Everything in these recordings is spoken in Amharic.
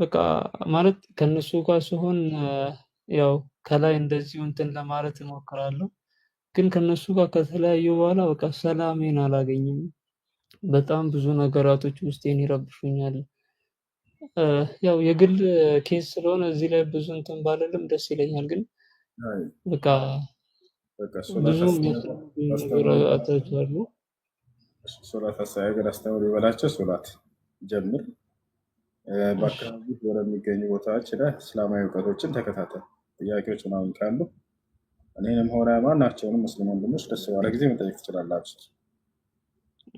በቃ ማለት ከነሱ ጋር ሲሆን ያው ከላይ እንደዚሁ እንትን ለማለት እሞክራለሁ። ግን ከነሱ ጋር ከተለያዩ በኋላ በቃ ሰላሜን አላገኝም። በጣም ብዙ ነገራቶች ውስጤን ይረብሹኛል። ያው የግል ኬስ ስለሆነ እዚህ ላይ ብዙ እንትን ባልልም ደስ ይለኛል። ግን አይ በቃ በቃ ብዙ የሚያስፈልጉኝ ነገራቶች አሉ። ሶላት አስተያየት አስተምሩ ይበላቸው። ሶላት ጀምር። በአካባቢ ወደሚገኙ ቦታዎች ሄደህ እስላማዊ እውቀቶችን ተከታተል። ጥያቄዎች ምናምን ካሉ እኔንም ሆነ ማናቸውንም ሙስሊም ወንድሞች ደስ ባለ ጊዜ መጠየቅ ትችላላችሁ።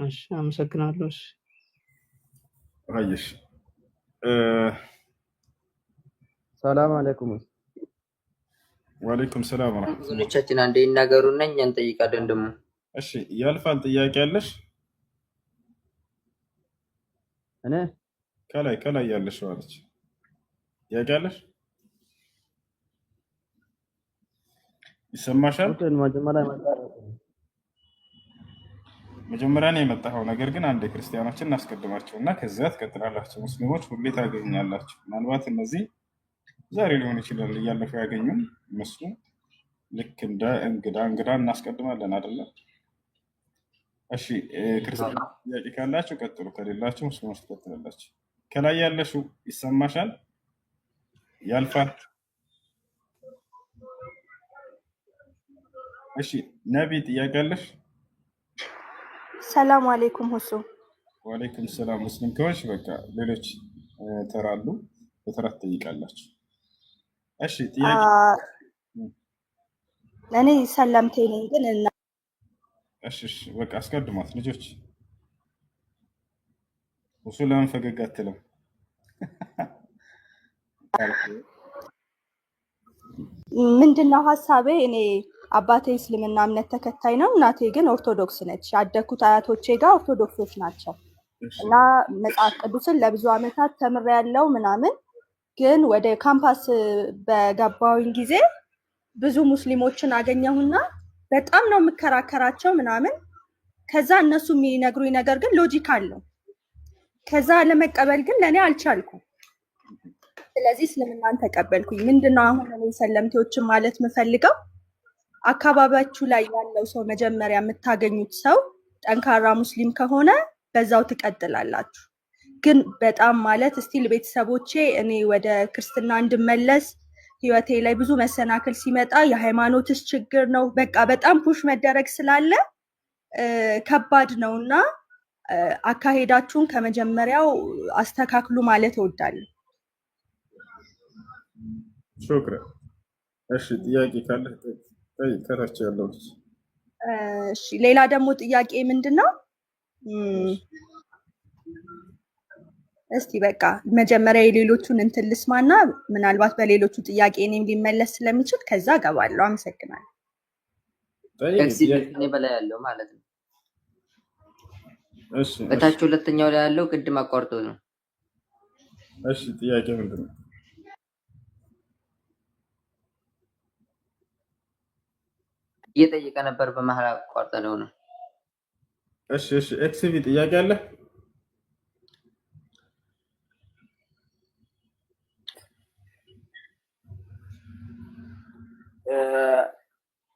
እሺ፣ አመሰግናለሁ። እሺ አይሽ ሰላም አለይኩም። ወአለይኩም ሰላም ወራህመቱላህ። ብዙዎቻችን አንዴ ይናገሩና እኛ እንጠይቃለን ደግሞ። እሺ ያልፋል። ጥያቄ አለሽ? እኔ ከላይ ያለሽ ማለት ጥያቄ አለሽ? ይሰማሻል? መጀመሪያ ነው የመጣኸው። ነገር ግን አንድ ክርስቲያኖችን እናስቀድማቸው እና ከዚያ ትቀጥላላችሁ። ሙስሊሞች ሁሌ ታገኛላችሁ። ምናልባት እነዚህ ዛሬ ሊሆን ይችላል እያለፉ ያገኙም እነሱ ልክ እንደ እንግዳ እናስቀድማለን አይደለም? እሺ ክርስቲያን ጥያቄ ካላችሁ ቀጥሉ፣ ከሌላችሁ ሙስሊሞች ትቀጥላላችሁ። ከላይ ያለሽው ይሰማሻል? ያልፋል። እሺ ነቢ ጥያቄ አለሽ? ሰላም አለይኩም ሁሱ። ወአለይኩም ሰላም። ሙስሊም ከሆንሽ በቃ ሌሎች ተራሉ በተራት ትጠይቃላችሁ። እሺ ጥያቄ እኔ ሰለምቴ ነኝ ግን እና እሺ በቃ አስቀድሟት ልጆች። እሱ ለምን ፈገግ አትልም? ምንድነው ሀሳቤ? እኔ አባቴ እስልምና እምነት ተከታይ ነው፣ እናቴ ግን ኦርቶዶክስ ነች። ያደኩት አያቶቼ ጋር ኦርቶዶክሶች ናቸው እና መጽሐፍ ቅዱስን ለብዙ ዓመታት ተምሬያለሁ ምናምን። ግን ወደ ካምፓስ በገባሁኝ ጊዜ ብዙ ሙስሊሞችን አገኘሁና በጣም ነው የምከራከራቸው ምናምን። ከዛ እነሱ የሚነግሩኝ ነገር ግን ሎጂካል ነው። ከዛ ለመቀበል ግን ለእኔ አልቻልኩም። ስለዚህ እስልምናን ተቀበልኩኝ። ምንድነው አሁን እኔ ሰለምቴዎችን ማለት የምፈልገው አካባቢያችሁ ላይ ያለው ሰው መጀመሪያ የምታገኙት ሰው ጠንካራ ሙስሊም ከሆነ በዛው ትቀጥላላችሁ። ግን በጣም ማለት ስቲል ቤተሰቦቼ እኔ ወደ ክርስትና እንድመለስ ህይወቴ ላይ ብዙ መሰናክል ሲመጣ የሃይማኖትስ ችግር ነው በቃ በጣም ፑሽ መደረግ ስላለ ከባድ ነውና አካሄዳችሁን ከመጀመሪያው አስተካክሉ ማለት እወዳለሁ። ሹክራ። እሺ ጥያቄ ካለ ከታች ያለው። እሺ ሌላ ደግሞ ጥያቄ ምንድነው? እስቲ በቃ መጀመሪያ የሌሎቹን እንትን ልስማና ምናልባት በሌሎቹ ጥያቄ እኔም ሊመለስ ስለሚችል ከዛ ገባለሁ። አመሰግናለሁ። እኔ በላይ ያለው ማለት ነው። እሺ በታች ሁለተኛው ላይ ያለው ቅድም አቋርጦ ነው። እሺ ጥያቄ ምንድነው? እየጠየቀ ነበር በመሀል አቋርጠው ነው። እሺ ኤክስቪ ጥያቄ አለ?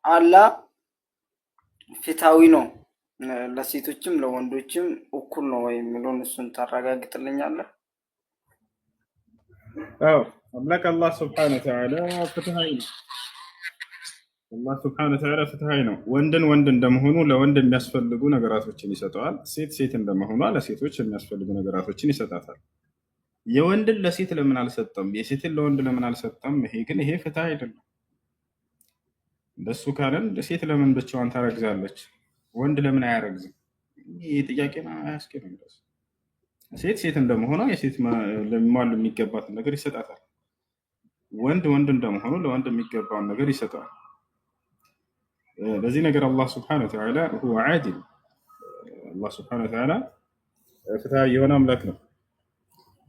አላህ ፍትሃዊ ነው ለሴቶችም ለወንዶችም እኩል ነው ወይ የሚለውን እሱን ታረጋግጥልኛለህ? አዎ አምላክ አላህ ሱብሓነሁ ወተዓላ ፍትሃዊ ነው። አላህ ሱብሓነሁ ወተዓላ ፍትሃዊ ነው። ወንድን ወንድ እንደመሆኑ ለወንድ የሚያስፈልጉ ነገራቶችን ይሰጠዋል። ሴት እንደመሆኗ ለሴቶች የሚያስፈልጉ ነገራቶችን ይሰጣታል። የወንድን ለሴት ለምን አልሰጠም? የሴትን ለወንድ ለምን አልሰጠም? ይሄ ፍትህ አይደለም። እንደሱ ካለን ሴት ለምን ብቻዋን ታረግዛለች? ወንድ ለምን አያረግዝም? ይህ ጥያቄ አያስኬድም። ሴት እንደመሆኗ የሴት ለሚሟሉ የሚገባትን ነገር ይሰጣታል። ወንድ እንደመሆኑ ለወንድ የሚገባውን ነገር ይሰጠዋል። በዚህ ነገር አላህ ስብሐነሁ ወተዓላ ሁወ ዓዲል፣ አላህ ስብሐነሁ ወተዓላ ፍትሃዊ የሆነ አምላክ ነው።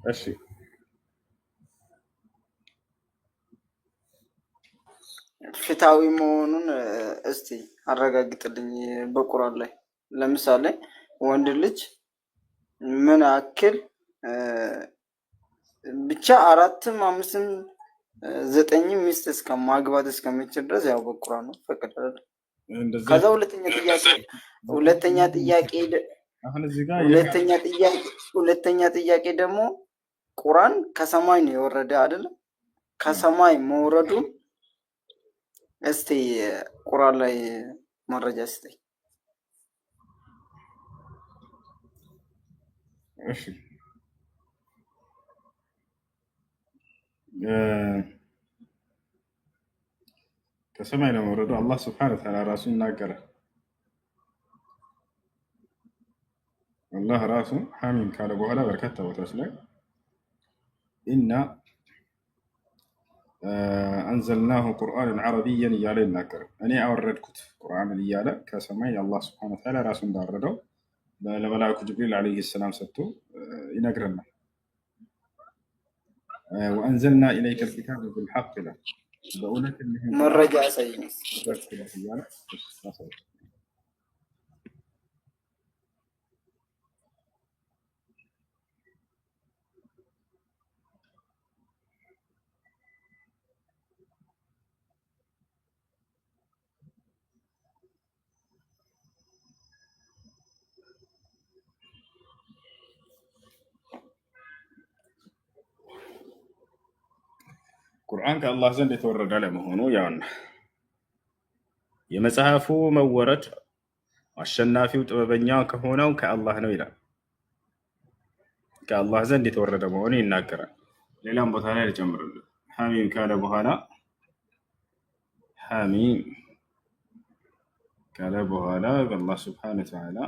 እሺ ፍትሃዊ መሆኑን እስቲ አረጋግጥልኝ በቁርአን ላይ። ለምሳሌ ወንድ ልጅ ምን ያክል ብቻ አራትም አምስትም ዘጠኝም ሚስት እስከ ማግባት እስከሚችል ድረስ ያው በቁርአን ነው ፈቀደ። ከዛ ሁለተኛ ጥያቄ ደግሞ ቁርአን ከሰማይ ነው የወረደ አይደለም? ከሰማይ መውረዱን እስቲ ቁርአን ላይ መረጃ ስጠኝ። እሺ ከሰማይ ለመውረዱ አላህ ስብሐነ ወተዓላ ራሱ ይናገራል። አላህ ራሱ ሐሚም ካለ በኋላ በርካታ ቦታዎች ላይ ኢና አንዘልናሁ ቁርአንን ዐረቢየን እያለ ይናገራል። እኔ አወረድኩት ቁርአንን እያለ ከሰማይ አላህ ስብሐነ ወተዓላ ራሱ እንዳወረደው ለመልአኩ ጅብሪል ዓለይሂ ሰላም ሰጥቶ ይነግረናል። ወአንዘልና ኢለይከ ልኪታበ ቢልሐቅ ይላል። በእውነት መረጃ ያሳየኝ። ቁርአን ከአላህ ዘንድ የተወረደ ለመሆኑ ያውና የመጽሐፉ መወረድ አሸናፊው ጥበበኛ ከሆነው ከአላህ ነው ይላል። ከአላህ ዘንድ የተወረደ መሆኑ ይናገራል። ሌላም ቦታ ላይ ልጨምርልህ። ሐሚም ካለ በኋላ ሐሚም ካለ በኋላ አላህ ሱብሓነሁ ወተዓላ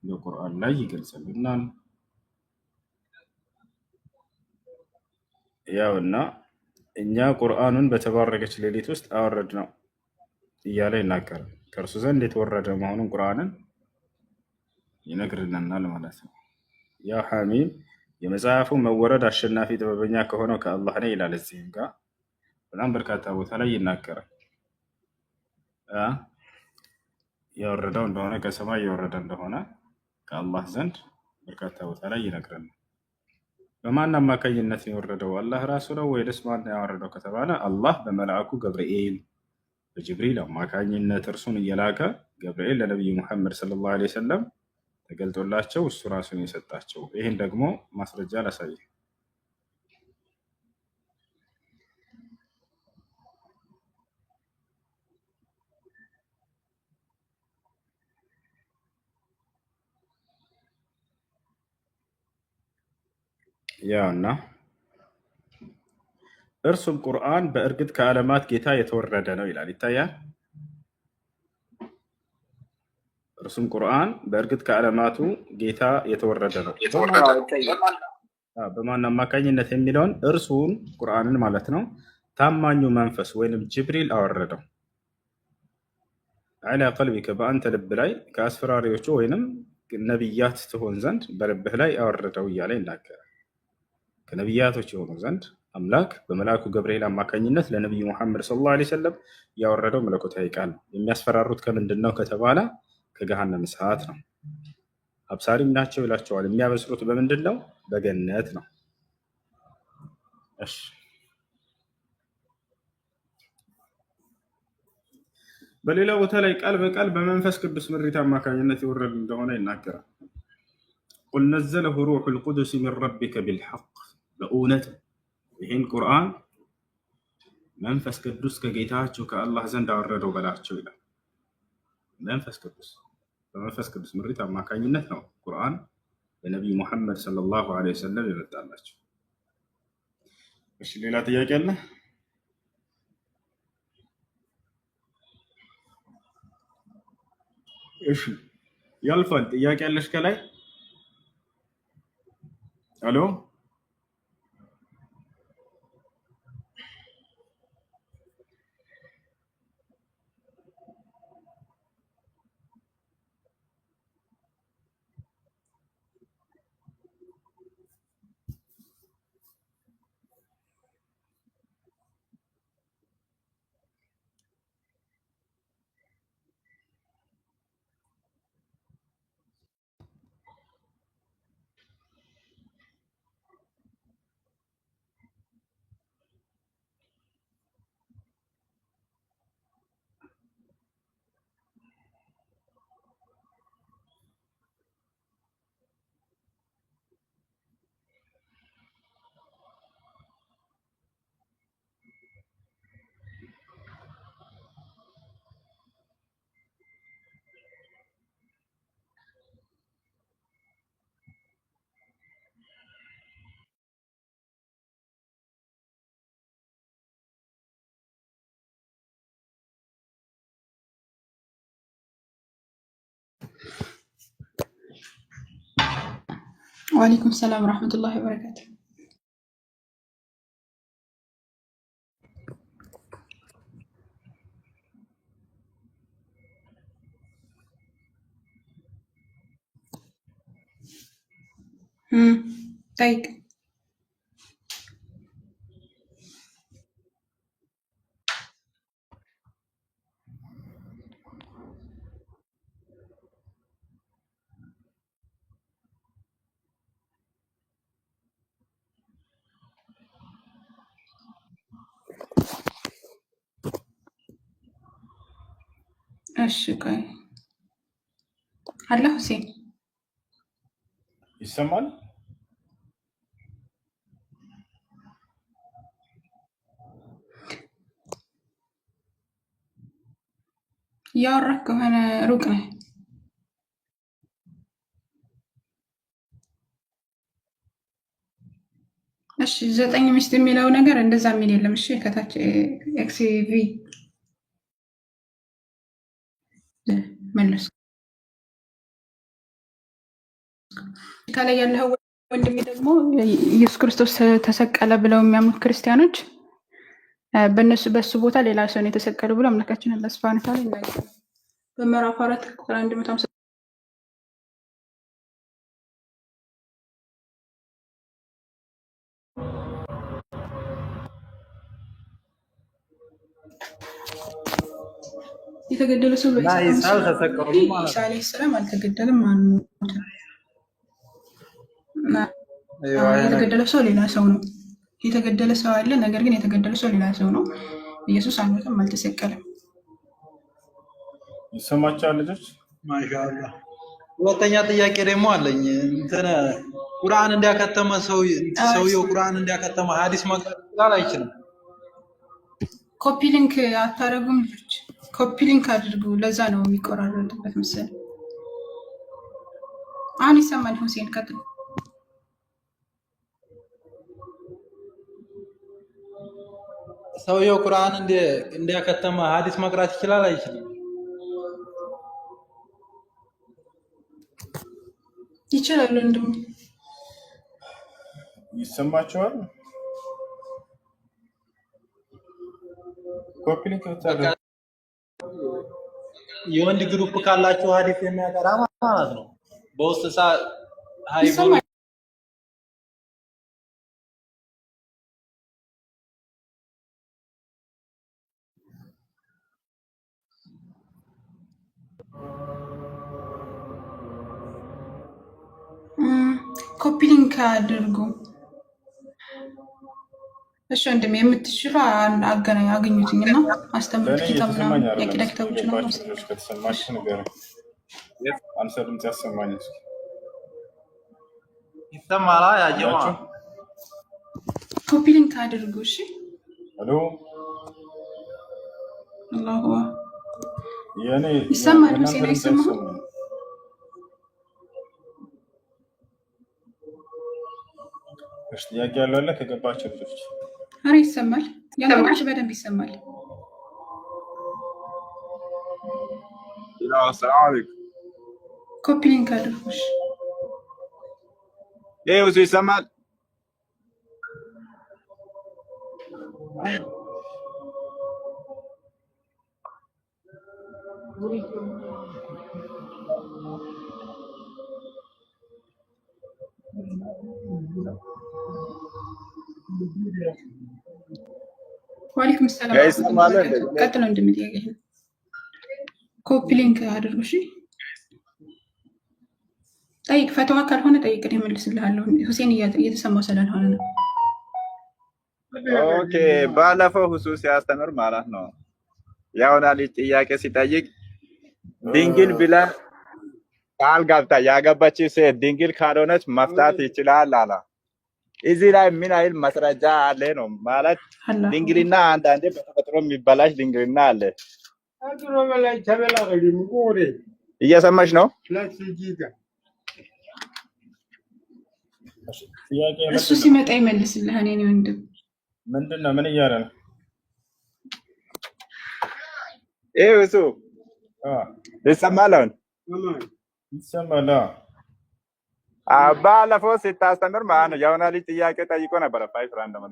በቁርአን ላይ ይገልጽልናል። ያውና እኛ ቁርአኑን በተባረከች ሌሊት ውስጥ አወረድ ነው እያለ ይናገራል። ከእርሱ ዘንድ የተወረደ መሆኑን ቁርአንን ይነግርልናል ማለት ነው። ያ ሐሚም የመጽሐፉ መወረድ አሸናፊ ጥበበኛ ከሆነው ከአላህ ነው ይላል። እዚህም ጋር በጣም በርካታ ቦታ ላይ ይናገራል። የወረደው እንደሆነ ከሰማይ የወረደ እንደሆነ ከአላህ ዘንድ በርካታ ቦታ ላይ ይነግረናል። በማን አማካኝነት ነው የወረደው? አላህ ራሱ ነው ወይስ ማን ያወረደው ከተባለ አላህ በመልአኩ ገብርኤል በጅብሪል አማካኝነት እርሱን እየላከ ገብርኤል ለነቢዩ ሙሐመድ ሰለላሁ ዐለይሂ ወሰለም ተገልጦላቸው እሱ ራሱን የሰጣቸው። ይህን ደግሞ ማስረጃ ላሳይ። ያውና እርሱም ቁርአን በእርግጥ ከዓለማት ጌታ የተወረደ ነው ይላል። ይታያል። እርሱም ቁርአን በእርግጥ ከዓለማቱ ጌታ የተወረደ ነው። በማን አማካኝነት የሚለውን እርሱን ቁርአንን ማለት ነው ታማኙ መንፈስ ወይንም ጅብሪል አወረደው። ዐላ ቀልቢከ በአንተ ልብ ላይ ከአስፈራሪዎቹ ወይንም ነቢያት ትሆን ዘንድ በልብህ ላይ አወረደው እያለ ይናገራል። ከነቢያቶች የሆኑ ዘንድ አምላክ በመልአኩ ገብርኤል አማካኝነት ለነቢዩ ሙሐመድ ሰለላሁ ዐለይሂ ወሰለም ያወረደው መለኮታዊ ቃል ነው። የሚያስፈራሩት ከምንድን ነው ከተባለ ከገሃነም እሳት ነው። አብሳሪም ናቸው ይላቸዋል። የሚያበስሩት በምንድን ነው? በገነት ነው። እሺ በሌላ ቦታ ላይ ቃል በቃል በመንፈስ ቅዱስ ምሪት አማካኝነት የወረደ እንደሆነ ይናገራል። ቁል ነዘለሁ ሩሑል ቁዱስ ሚን ረቢከ ቢልሐቅ፣ በእውነት ይህን ቁርአን መንፈስ ቅዱስ ከጌታቸው ከአላህ ዘንድ አወረደው በላቸው ይላል። መንፈስ ቅዱስ በመንፈስ ቅዱስ ምሪት አማካኝነት ነው ቁርአን ለነቢዩ ሙሐመድ ሰለላሁ ዐለይሂ ወሰለም የመጣላቸው። እሺ ሌላ ጥያቄ አለ? እሺ ያልፋል። ጥያቄ አለሽ ከላይ? አሎ وعليكم السلام ورحمة الله وبركاته. طيب الشكاية هلا حسين ይሰማል? እያወራክ ከሆነ ሩቅ ነህ። እሺ 9 ሚስት የሚለው ነገር እንደዛ የሚል የለም። እሺ ከታች ኤክስቪ መለስ ከላይ ያለው ወንድሜ ደግሞ ኢየሱስ ክርስቶስ ተሰቀለ ብለው የሚያምኑት ክርስቲያኖች በሱ ቦታ ሌላ ሰው ነው የተሰቀለው ብሎ አምላካችን አላህ ሱብሓነሁ ወተዓላ ይናገራል በምዕራፍ 4 ቁጥር 150 የተገደለ ሰው ኢሳ ተሰቀሉ ማለት ኢሳ አለይሂ ሰላም አልተገደለም ማለት ነው። የተገደለ ሰው ሌላ ሰው ነው። የተገደለ ሰው አለ፣ ነገር ግን የተገደለ ሰው ሌላ ሰው ነው። ኢየሱስ አልሞተም፣ አልተሰቀለም። ይሰማቻል ልጆች? ማሻአላ። ሁለተኛ ጥያቄ ደግሞ አለኝ። እንትን ቁርአን እንዲያከተመ ሰውየው ቁርአን እንዲያከተመ ሐዲስ መቅራት ይችላል አይችልም? ኮፒ ሊንክ አታረጉም ልጆች? ኮፒ ሊንክ አድርጉ። ለዛ ነው የሚቆራረጥበት መሰለኝ። አሁን ይሰማል? ሁሴን ቀጥል። ሰውየው ቁርአን እንዲያከተመ ሐዲስ መቅራት ይችላል አይችልም? ይችላል። እንደው ይሰማቸዋል? ኮፒ ሊንክ ታደርጉ። የወንድ ግሩፕ ካላችሁ ሐዲስ የሚያቀራ ማለት ነው። በውስጥ ሃይቦ ኮፒ ሊንክ አድርጉ። እሺ ወንድም የምትችሉ አገኙትኝና አስተምሩት። ኪታብ ነው የቂዳ ኪታቦች ነው። ከተሰማሽ ነገር አንተ ድምጽ ያሰማኝ እስኪ ይሰማላ? ያጀማ ኮፒ ሊንክ አድርጉ። እሺ ሄሎ አላሁ የኔ ይሰማል? ሁሴን አይሰማም? እሺ ጥያቄ ያለው አለ ከገባችሁ ልጆች? አረ ይሰማል። ያንተሽ በደንብ ይሰማል። ሰላም አለይኩም። ኮፒ ሊንክ አድርጉሽ። እሱ ይሰማል? ወአለይኩም ሰላም። ቀጥሎ እንደምትያገ ኮፒ ሊንክ አድርጉ። እሺ ጠይቅ። ፈተዋ ካልሆነ ጠይቅ፣ እመልስልሃለሁ። ሁሴን እየተሰማው ስላልሆነ ነው። ኦኬ። ባለፈው ሁሱ ሲያስተምር ማለት ነው ያውና ልጅ ጥያቄ ሲጠይቅ ድንግል ብላ ቃል ገብታ ያገባችው ሴት ድንግል ካልሆነች መፍታት ይችላል አላ። እዚህ ላይ ምን አይል ማስረጃ አለ ነው ማለት? ድንግልና አንዳንዴ በተፈጥሮ የሚበላሽ ድንግልና አለ። እየሰማሽ ነው? እሱ ሲመጣ ይመልስልሃል። እኔ ወንድም ምንድነው? ምን እያለ ነው? እሱ ይሰማል? ይሰማል። ባለፈው ስታስተምር ማለት ነው የሆነ ልጅ ጥያቄ ጠይቆ ነበረ ፋይፍ ራንደም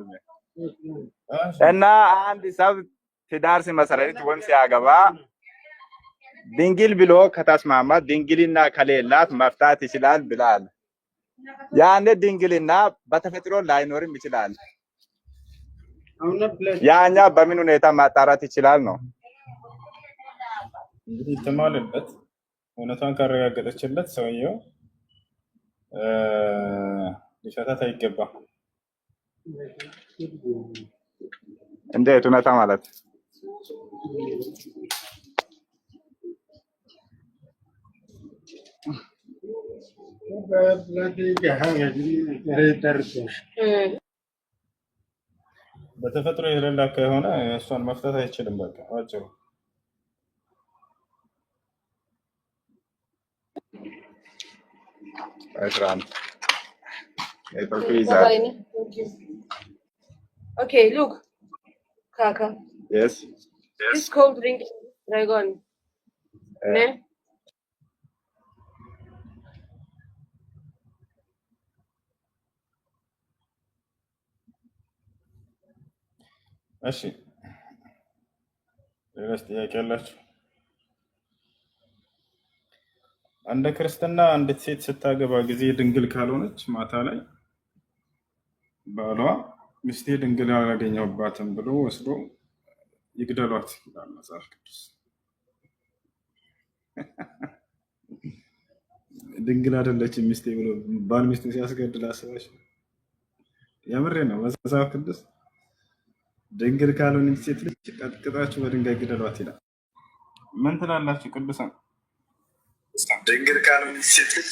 እና አንድ ሰው ትዳር ሲመሰረት ወይም ሲያገባ ድንግል ብሎ ከተስማማ ድንግልና ከሌላት መፍታት ይችላል ብላል። ያኔ ድንግልና በተፈጥሮ ላይኖርም ይችላል። ያኛ በምን ሁኔታ ማጣራት ይችላል ነው? እንግዲህ ተማለበት እውነቷን ካረጋገጠችለት ሰውየው ሊፈታት አይገባም። እንዴት እውነታ ማለት? በተፈጥሮ የሌላ ከሆነ እሷን መፍታት አይችልም። በቃ አጭሩ Okay, look, Kaka. Yes. This cold drink is Dragon. Ne? እሺ ሌላስ ጥያቄ አላችሁ? አንድ ክርስትና አንዲት ሴት ስታገባ ጊዜ ድንግል ካልሆነች ማታ ላይ ባሏ ሚስቴ ድንግል አላገኘሁባትም ብሎ ወስዶ ይግደሏት ይላል መጽሐፍ ቅዱስ። ድንግል አይደለችም ሚስቴ ብሎ ባል ሚስቱ ሲያስገድል አስባሽ? የምሬ ነው። መጽሐፍ ቅዱስ ድንግል ካልሆነች ሴት ልጅ ቀጥቅጣችሁ በድንጋይ ግደሏት ይላል። ምን ትላላችሁ ቅዱሳን? ድንግል ካልሆነች ሴት ልጅ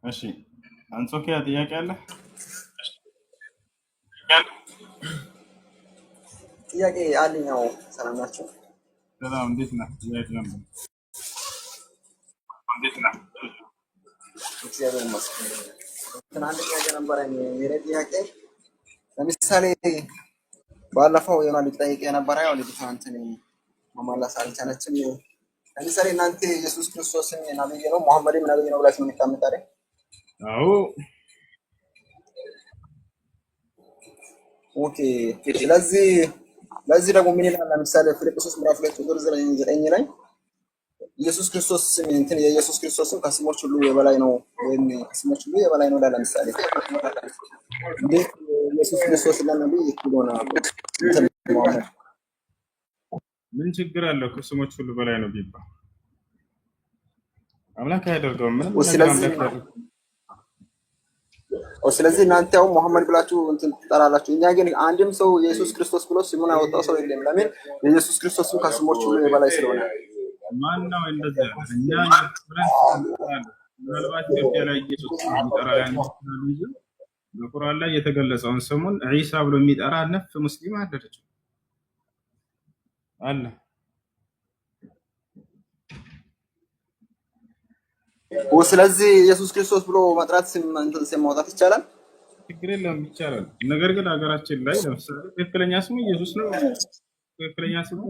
እሺ አንጾኪያ ጥያቄ አለ? ጥያቄ አለኝ። ሰላም ናቸው? ሰላም፣ እንዴት ነህ? ጥያቄ ነበር። እንዴት ነህ? እግዚአብሔር ይመስገን። ትናንት ጥያቄ ነበረኝ። የኔ ጥያቄ ለምሳሌ ባለፈው የሆነ ልጅ ጠይቄ ነበረ። ያው ልጅቷ እንትን መመለስ አልቻለችም። ለምሳሌ እናንተ ኢየሱስ ክርስቶስን ነብይ ነው ሙሐመድም ነብይ ነው ብላችሁ ነው የምታምኑት? አዎ። ኦኬ። ለዚህ ደግሞ ምን ይላል? ለምሳሌ ፊልጵስዩስ ምዕራፍ 2 ቁጥር 9 ላይ ኢየሱስ ክርስቶስ እንትን የኢየሱስ ክርስቶስም ከስሞች ሁሉ የበላይ ነው ወይም ከስሞች ሁሉ የበላይ ነው። ለምሳሌ እንዴት ኢየሱስ ክርስቶስ ለነብይ ይኩዶና ምን ችግር አለው? ከስሞች ሁሉ በላይ ነው ቢባል አምላክ ያደርገው ምን? ስለዚህ እናንተ ያው መሐመድ ብላችሁ እንትን ትጠራላችሁ። እኛ ግን አንድም ሰው ኢየሱስ ክርስቶስ ብሎ ስሙን ያወጣው ሰው የለም። ለምን? ኢየሱስ ክርስቶስም ከስሞች ሁሉ የበላይ ስለሆነ። ማን ነው እንደዛ? እኛ ምናልባት ኢትዮጵያ ላይ ኢየሱስ የሚጠራ እንጂ በቁርአን ላይ የተገለጸውን ስሙን ዒሳ ብሎ የሚጠራ ነፍ ሙስሊም አደረች አለ። ስለዚህ ኢየሱስ ክርስቶስ ብሎ መጥራት ስም ማውጣት ይቻላል? ችግር የለም ይቻላል። ነገር ግን ሀገራችን ላይ ለምሳሌ ትክክለኛ ስሙ ኢየሱስ ነው። ትክክለኛ ስሙ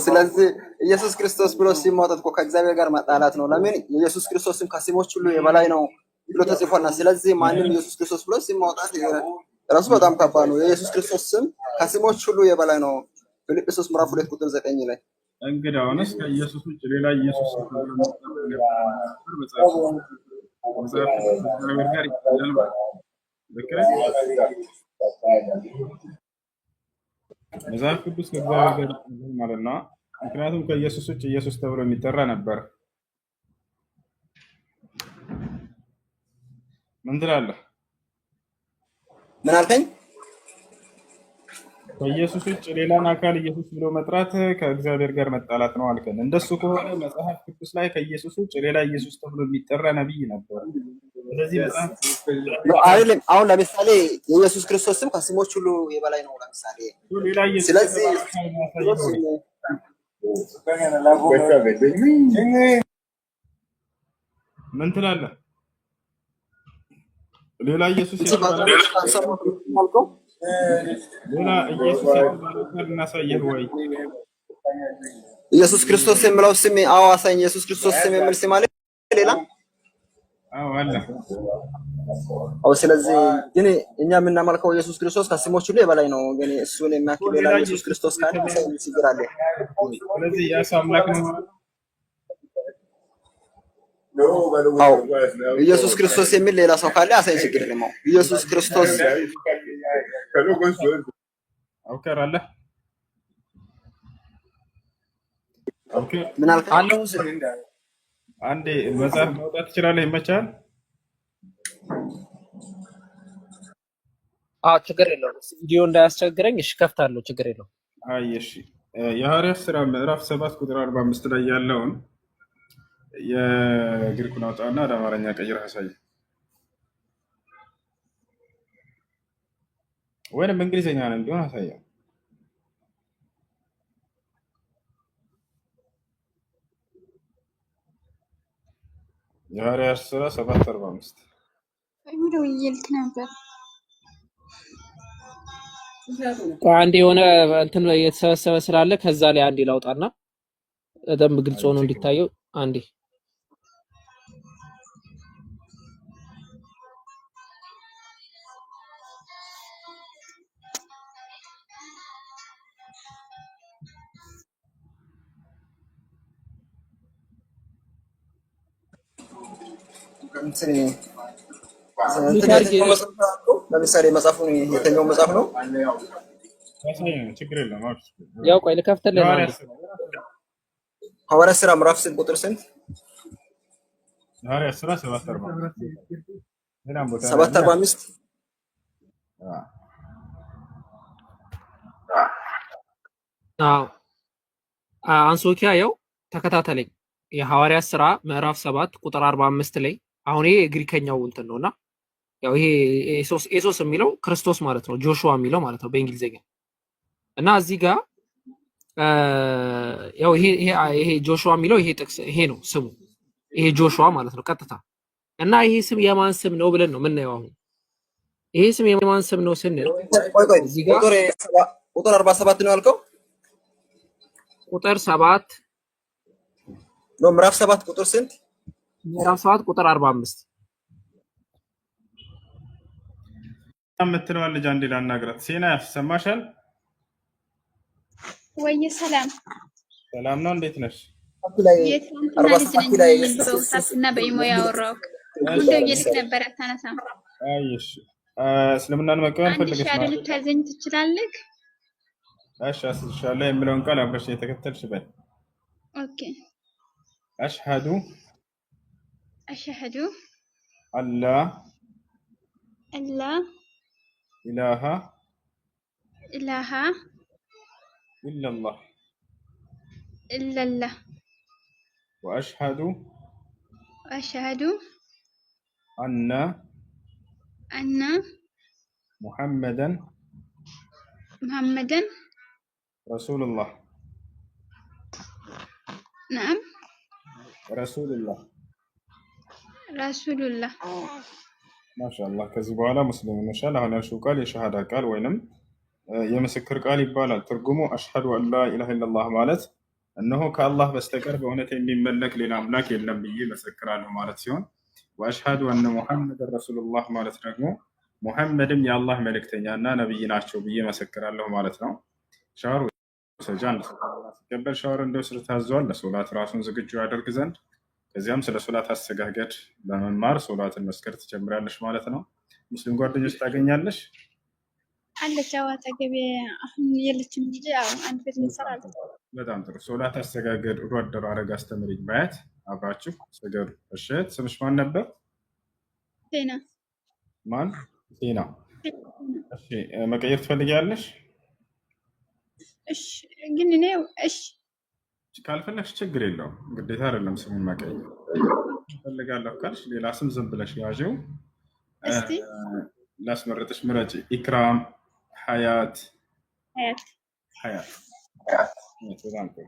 ስለዚህ ኢየሱስ ክርስቶስ ብሎ ስም ማውጣት እኮ ከእግዚአብሔር ጋር መጣላት ነው። ለምን? ኢየሱስ ክርስቶስም ከስሞች ሁሉ የበላይ ነው ብሎ ተጽፏልና። ስለዚህ ማንም ኢየሱስ ክርስቶስ ብሎ ስም ማውጣት ራሱ በጣም ከባድ ነው። የኢየሱስ ክርስቶስ ስም ከስሞች ሁሉ የበላይ ነው። ፊልጵስዩስ ምዕራፍ 2 ቁጥር 9 ላይ እንግዲህ አሁንስ ከኢየሱስ ውጭ ሌላ ኢየሱስ መጽሐፍ ቅዱስ ከእግዚአብሔር ጋር ማለት ነው። ምክንያቱም ከኢየሱስ ውጭ ኢየሱስ ተብሎ የሚጠራ ነበር። ምን ትላለህ? ምን አልከኝ? ከኢየሱስ ውጭ ሌላን አካል ኢየሱስ ብሎ መጥራት ከእግዚአብሔር ጋር መጣላት ነው አልከን። እንደሱ ከሆነ መጽሐፍ ቅዱስ ላይ ከኢየሱስ ውጭ ሌላ ኢየሱስ ተብሎ የሚጠራ ነብይ ነበር። ስለዚህ መጽሐፍ አይደለም። አሁን ለምሳሌ የኢየሱስ ክርስቶስ ስም ከስሞች ሁሉ የበላይ ነው። ለምሳሌ ሌላ ኢየሱስ ስለዚህ ምን ትላለህ? ሌላ ኢየሱስ የተባለ ሌላ ኢየሱስ የተባለ ቃል እናሳየህ ወይ? ኢየሱስ ክርስቶስ የሚለው ስም አዋሳኝ ኢየሱስ ክርስቶስ ስም የሚል ስም አለ ሌላ? አዎ አለ። አዎ ስለዚህ ግን እኛ የምናመልከው ኢየሱስ ክርስቶስ ከስሞች ሁሉ የበላይ ነው። ግን እሱን የሚያክል ሌላ ኢየሱስ ክርስቶስ ካለ ችግር አለ። ስለዚህ ያ ሰው አምላክ ነው። አዎ ኢየሱስ ክርስቶስ የሚል ሌላ ሰው ካለ አሳይ፣ ችግር የለም። ኢየሱስ ክርስቶስ አውከር አለ። ኦኬ ምን አልከ? አንዴ መጽሐፍ ማውጣት ትችላለህ? ይመቻል? ችግር የለውም። ቪዲዮ እንዳያስቸግረኝ እሺ፣ ከፍታለሁ። ችግር የለውም። አይ እሺ። የሐዋርያት ሥራ ምዕራፍ 7 ቁጥር 45 ላይ ያለውን የግሪኩን አውጣና ወደ አማርኛ ቀይረህ አሳይ፣ ወይንም እንግሊዝኛ ነው እንዲሆን አሳየው። የሐዋርያት ሥራ 7:45 የሚለው ይልክ ነበር። አንዴ የሆነ እንትን የተሰበሰበ ስላለ ከዛ ላይ አንዴ ላውጣና በደንብ ግልጽ ሆኖ እንዲታየው አንዴ ለምሳሌ መጽሐፉን የተኛው መጽሐፍ ነው። ችግር የለም። ያው ቆይ ልከፍትልህ። ሐዋርያት ሥራ ምዕራፍ 8 ቁጥር ስንት? ሐዋርያት ሥራ 7:45 7:45 አንሶኪያ ያው ተከታተለኝ። የሐዋርያት ሥራ ምዕራፍ 7 ቁጥር 45 ላይ አሁን ይሄ ግሪከኛው እንትን ነውና ያው ይሄ ኢየሱስ የሚለው ክርስቶስ ማለት ነው፣ ጆሹዋ የሚለው ማለት ነው በእንግሊዘኛ። እና እዚህ ጋር ያው ይሄ ጆሹዋ የሚለው ይሄ ጥቅስ ይሄ ነው ስሙ፣ ይሄ ጆሹዋ ማለት ነው ቀጥታ። እና ይሄ ስም የማን ስም ነው ብለን ነው የምናየው። አሁን ይሄ ስም የማን ስም ነው ስንል እዚህ ጋር ቁጥር 47 ነው ያልከው? ቁጥር 7 ነው። ምዕራፍ 7 ቁጥር ስንት? ምዕራፍ 7 ቁጥር 45 የምትለዋን ልጅ አንዴ ላናግራት። ሴና ያሰማሻል ወይ? ሰላም ሰላም ነው፣ እንዴት ነሽ? በውስጥና በኢሞ ያወራው ጉዳዩ የልክ ነበር አታነሳም። አይሽ እስልምናን መቀበል ፈልገሽ ነው? አንድ ልታዘኝ ትችላለህ? እሺ አስልሻለሁ የሚለውን ቃል አብረሽ የተከተልሽ በል። ኦኬ አሽሃዱ አላ ኢላሃ ኢላላህ ወአሽሃዱ አነ ሙሐመደን ረሱሉላህ نعم ረሱሉላህ ማሻአላህ። ከዚህ በኋላ ሙስሊም ነሻል። አሁን ያልሽው ቃል የሸሃዳ ቃል ወይንም የምስክር ቃል ይባላል። ትርጉሙ አሽሃዱ አላ ኢላሃ ኢላላህ ማለት እነሆ ከአላህ በስተቀር በእውነት የሚመለክ ሌላ አምላክ የለም ብዬ መሰክራለሁ ማለት ሲሆን፣ ወአሽሃዱ አነ ሙሐመድን ረሱሉላህ ማለት ደግሞ ሙሐመድም የአላህ መልእክተኛና ነብይ ናቸው ብዬ መሰክራለሁ ማለት ነው። ሻወር ሰጃ ሲቀበል ሻወር እንደወስድ ታዟል። ለሶላት ራሱን ዝግጁ ያደርግ ዘንድ ከዚያም ስለ ሶላት አሰጋገድ በመማር ሶላትን መስከር ትጀምራለሽ ማለት ነው። ሙስሊም ጓደኞች ታገኛለሽ? አለች አጠገቤ አሁን የለችም እንጂ አንድ ቤት እንሰራለን። በጣም ጥሩ። ሶላት አሰጋገድ ውሎ አደራረግ አስተምሪኝ ባያት አብራችሁ ስገዱ። እሺ ስምሽ ማን ነበር? ዜና። ማን? ዜና። እሺ መቀየር ትፈልጊያለሽ? እሺ ግን እኔ እሺ ካልፈለግሽ ችግር የለውም፣ ግዴታ አይደለም ስሙን መቀየር። ፈልጋለሁ ካልሽ ሌላ ስም ዝም ብለሽ ያዥው። ላስመረጥሽ፣ ምረጪ። ኢክራም፣ ሀያት። በጣም ጥሩ።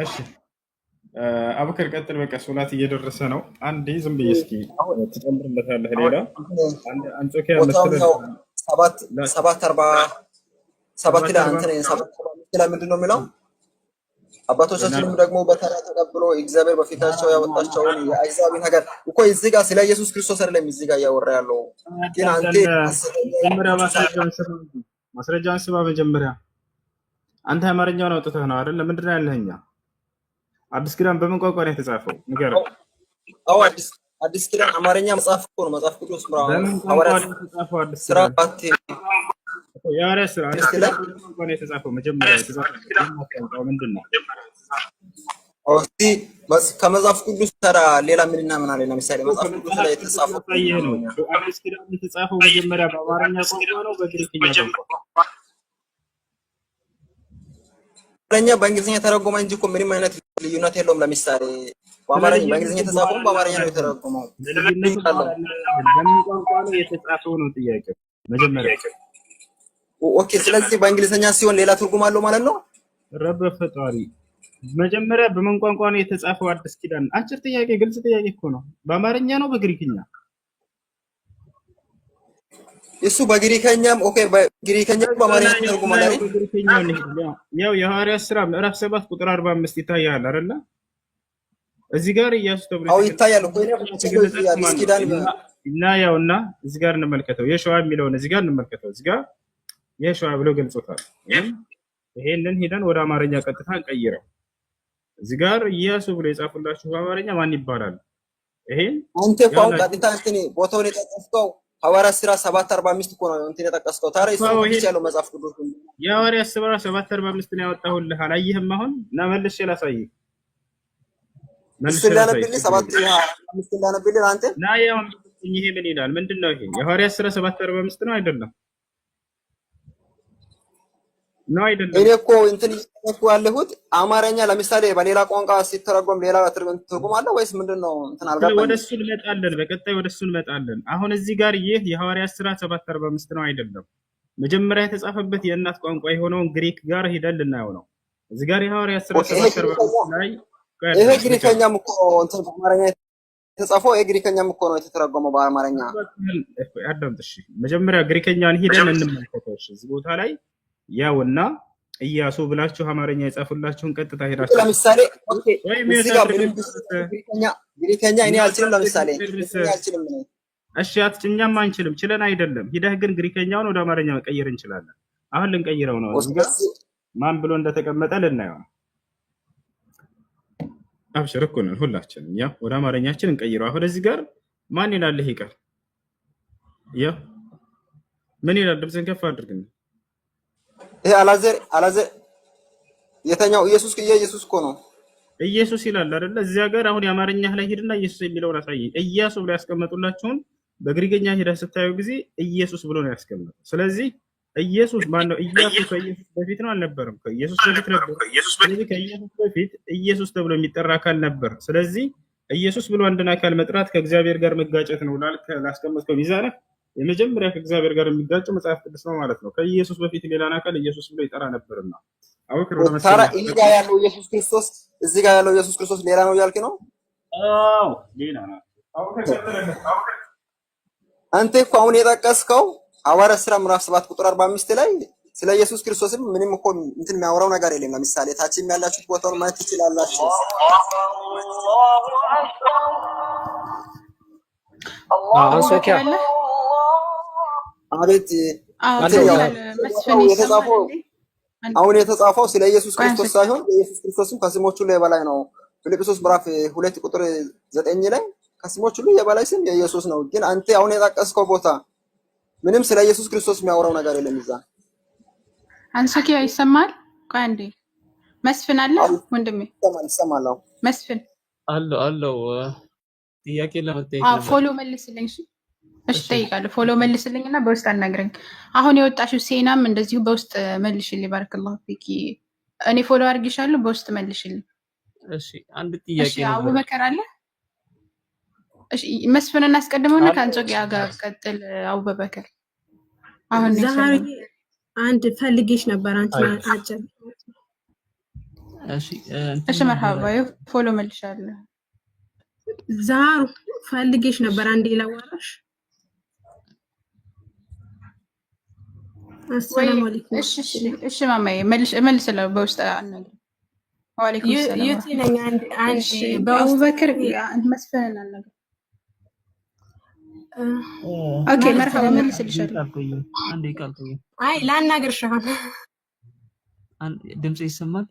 እሺ አቡከር ቀጥል። በቃ ሶላት እየደረሰ ነው። አንዴ ዝም ብዬ እስኪ ትጨምርለታለህ። ሌላ አንጾኪያ ቦታውም ያው 7:47 ላይ አንተ ነህ 7:45 ላይ ምንድን ነው የሚለው? አባቶቻችንም ደግሞ በተራ ተቀብሎ እግዚአብሔር በፊታቸው ያወጣቸውን የአሕዛብን ሀገር እኮ እዚህ ጋር ስለ ኢየሱስ ክርስቶስ አይደለም እዚህ ጋር እያወራ ያለው። ግን አንተ ማስረጃውን ስማ። መጀመሪያ አንተ አማርኛውን አውጥተህ ነው አይደል? ምንድን ነው ያለህኛ? አዲስ ኪዳን በምን ቋንቋ ነው የተጻፈው? ንገረው። አዎ አዲስ ኪዳን አማርኛ መጽሐፍ እኮ ነው። መጽሐፍ ቅዱስ ምራ በምን ቋንቋ ነው የተጻፈው? አዲስ ኪዳን የሐዋርያት ሥራ በምን ቋንቋ ነው የተጻፈው? መጀመሪያ የተጻፈው ቋንቋ ምንድን ነው? እስቲ ከመጽሐፍ ቅዱስ ተራ ሌላ ምንና ምን አለ? ለምሳሌ መጽሐፍ ቅዱስ ላይ የተጻፈው ነው። አዲስ ኪዳን የተጻፈው መጀመሪያ በአማርኛ ቋንቋ ነው በግሪክኛ ቋንቋ? አማርኛ በእንግሊዝኛ ተረጎመ እንጂ እኮ ምንም አይነት ልዩነት የለውም። ለምሳሌ በአማርኛ በእንግሊዝኛ የተጻፈው በአማርኛ ነው የተረጎመው። በምን ቋንቋ ነው የተጻፈው ነው ጥያቄው መጀመሪያ። ኦኬ፣ ስለዚህ በእንግሊዝኛ ሲሆን ሌላ ትርጉም አለው ማለት ነው። ረበ ፈጣሪ መጀመሪያ በምን ቋንቋ ነው የተጻፈው አዲስ ኪዳን? አጭር ጥያቄ፣ ግልጽ ጥያቄ እኮ ነው። በአማርኛ ነው በግሪክኛ? እሱ በግሪከኛም ኦኬ፣ በግሪከኛም በአማርኛ ተርጉሟል አይደል? ያው የሐዋርያት ሥራ ምዕራፍ 7 ቁጥር 45 ይታያል አይደል? እዚህ ጋር ኢየሱስ ተብሎ ይታያል እኮ አዲስ ኪዳን እና ያውና እዚህ ጋር እንመልከተው። የሸዋ የሚለውን እዚህ ጋር እንመልከተው። እዚህ ጋር የሸዋ ብሎ ገልጾታል። ይሄንን ሄደን ወደ አማርኛ ቀጥታ እንቀይረው። እዚህ ጋር ኢየሱስ ብሎ የጻፉላችሁ በአማርኛ ማን ይባላል? ይሄን አንተ እኮ ቀጥታ እንትን ቦታውን የጠቀስከው ሐዋርያት ሥራ 7:45 እኮ ነው እንትን የጠቀስከው። ታዲያ እሱ ብቻ ያለው መጽሐፍ ቅዱስ የሐዋርያት ሥራ 7:45 ነው ያወጣሁልህ። አላየህም? አሁን እና መልሼ ላሳይህ። እሱ ላነብልህ 7:45 ላነብልህ አንተ ና ያው ይሄ ምን ይላል? ምንድነው ይሄ? የሐዋርያት ሥራ 7:45 ነው አይደለም? ነው አይደለም? እኔ እኮ እንትን እየተጠቀምኩ ያለሁት አማርኛ ለምሳሌ በሌላ ቋንቋ ሲተረጎም ሌላ ትርጉም አለ ወይስ ምንድነው? እንትን አልገባኝም። ወደሱ እንመጣለን፣ በቀጣይ ወደሱ እንመጣለን። አሁን እዚህ ጋር ይህ የሐዋርያት ሥራ 7:45 ነው አይደለም? መጀመሪያ የተጻፈበት የእናት ቋንቋ የሆነውን ግሪክ ጋር ሄደን ልናየው ነው። እዚህ ጋር የሐዋርያት ሥራ 7:45 ላይ ይሄ ግሪከኛም እኮ እንትን በአማርኛ የተጻፈው የግሪከኛም እኮ ነው የተተረጎመው በአማርኛ። አዳምጥ እሺ። መጀመሪያ ግሪከኛን ሄደን እንመልከተው። እሺ እዚህ ቦታ ላይ ያውና ኢያሱ ብላችሁ አማርኛ የጻፉላችሁን ቀጥታ ሄዳችሁ ለምሳሌ እዚህ ጋር ምንም ግሪከኛ እኔ አልችልም። ለምሳሌ አልችልም ነው። እሺ አትችኛም አንችልም ችለን አይደለም። ሂደህ ግን ግሪከኛውን ወደ አማርኛ መቀየር እንችላለን። አሁን ልንቀይረው ነው። እዚህ ጋር ማን ብሎ እንደተቀመጠ ልናየው ነው። አብሽር እኮ ነን ሁላችንም። ያ ወደ አማርኛችን እንቀይረው። አሁን እዚህ ጋር ማን ይላል? ይሄ ቃል ያ ምን ይላል? ድምፅን ከፍ አድርግኝ። ይሄ አላዘር የተኛው ኢየሱስ እኮ ነው። ኢየሱስ ይላል አይደለ? እዚያ ጋር አሁን የአማርኛ ላይ ሄድና ኢየሱስ የሚለውን አሳየኝ። ኢያሱ ብሎ ያስቀመጡላችሁን በግሪከኛ ሄደህ ስታየው ጊዜ ኢየሱስ ብሎ ነው ያስቀመጠው። ስለዚህ ኢየሱስ ማን ነው? ኢያሱ ከኢየሱስ በፊት ነው አልነበረም? ከኢየሱስ በፊት ነበር። ስለዚህ ከኢየሱስ በፊት ኢየሱስ ተብሎ የሚጠራ አካል ነበር። ስለዚህ ኢየሱስ ብሎ አንድን አካል መጥራት ከእግዚአብሔር ጋር መጋጨት ነው ላስቀመጥከው ሚዛንህ የመጀመሪያ ከእግዚአብሔር ጋር የሚጋጨው መጽሐፍ ቅዱስ ነው ማለት ነው። ከኢየሱስ በፊት ሌላን አካል ኢየሱስ ብሎ ይጠራ ነበርና ታዲያ እዚህ ጋር ያለው ኢየሱስ ክርስቶስ እዚህ ጋር ያለው ኢየሱስ ክርስቶስ ሌላ ነው እያልክ ነው? አዎ ሌላ ነው። አንተ እኮ አሁን የጠቀስከው ሐዋርያት ሥራ ምዕራፍ 7 ቁጥር 45 ላይ ስለ ኢየሱስ ክርስቶስም ምንም እኮ እንትን የሚያወራው ነገር የለም። ለምሳሌ ታችም ያላችሁት ቦታውን ማየት ትችላላችሁ። አንሶኪያ አቤት አሁን የተጻፈው ስለ ኢየሱስ ክርስቶስ ሳይሆን ኢየሱስ ክርስቶስም ከስሞች ሁሉ የበላይ ነው። ፊልጵስዩስ ምዕራፍ 2 ቁጥር 9 ላይ ከስሞች ሁሉ የበላይ ስም የኢየሱስ ነው። ግን አንተ አሁን የጠቀስከው ቦታ ምንም ስለ ኢየሱስ ክርስቶስ የሚያወራው ነገር የለም። እዛ አንሶኪያ ይሰማል? ቆይ አንዴ መስፍን አለ ወንድሜ? ይሰማል። መስፍን አለው ጥያቄ ለመጠየቅ ነበር። ፎሎ መልስልኝ። እሺ ጠይቃለሁ። ፎሎ መልስልኝና በውስጥ አናግረኝ። አሁን የወጣሽው ሴናም እንደዚሁ በውስጥ መልሽልኝ። ባረከላሁ ፊኪ። እኔ ፎሎ አድርጌሻለሁ፣ በውስጥ መልሽልኝ። እሺ አንድ ጥያቄ ነው። አቡበከር አለ? እሺ መስፍን እናስቀድመውና ከአንጾኪያ ጋር ቀጥል። አቡበከር አሁን ዛሬ አንድ ፈልጌሽ ነበር። አንቺ አጭር እሺ እሺ መርሃባ ፎሎ መልሻለሁ። ዛሩ ፈልጌሽ ነበር አንዴ ላዋራሽ። አሰላሙ አለይኩም። እሺ ማማዬ መልስለው በውስጥ አናግረኝ። ወአለይኩም ሰላም። ዩቲ ነኝ አንድ በአቡበክር መስፈን አናግረኝ። ኦኬ መርሃባ መልስልሻለሁ። አንዴ ቃል ቆይ። አይ ላናግርሽ አሁን ድምጽ ይሰማል?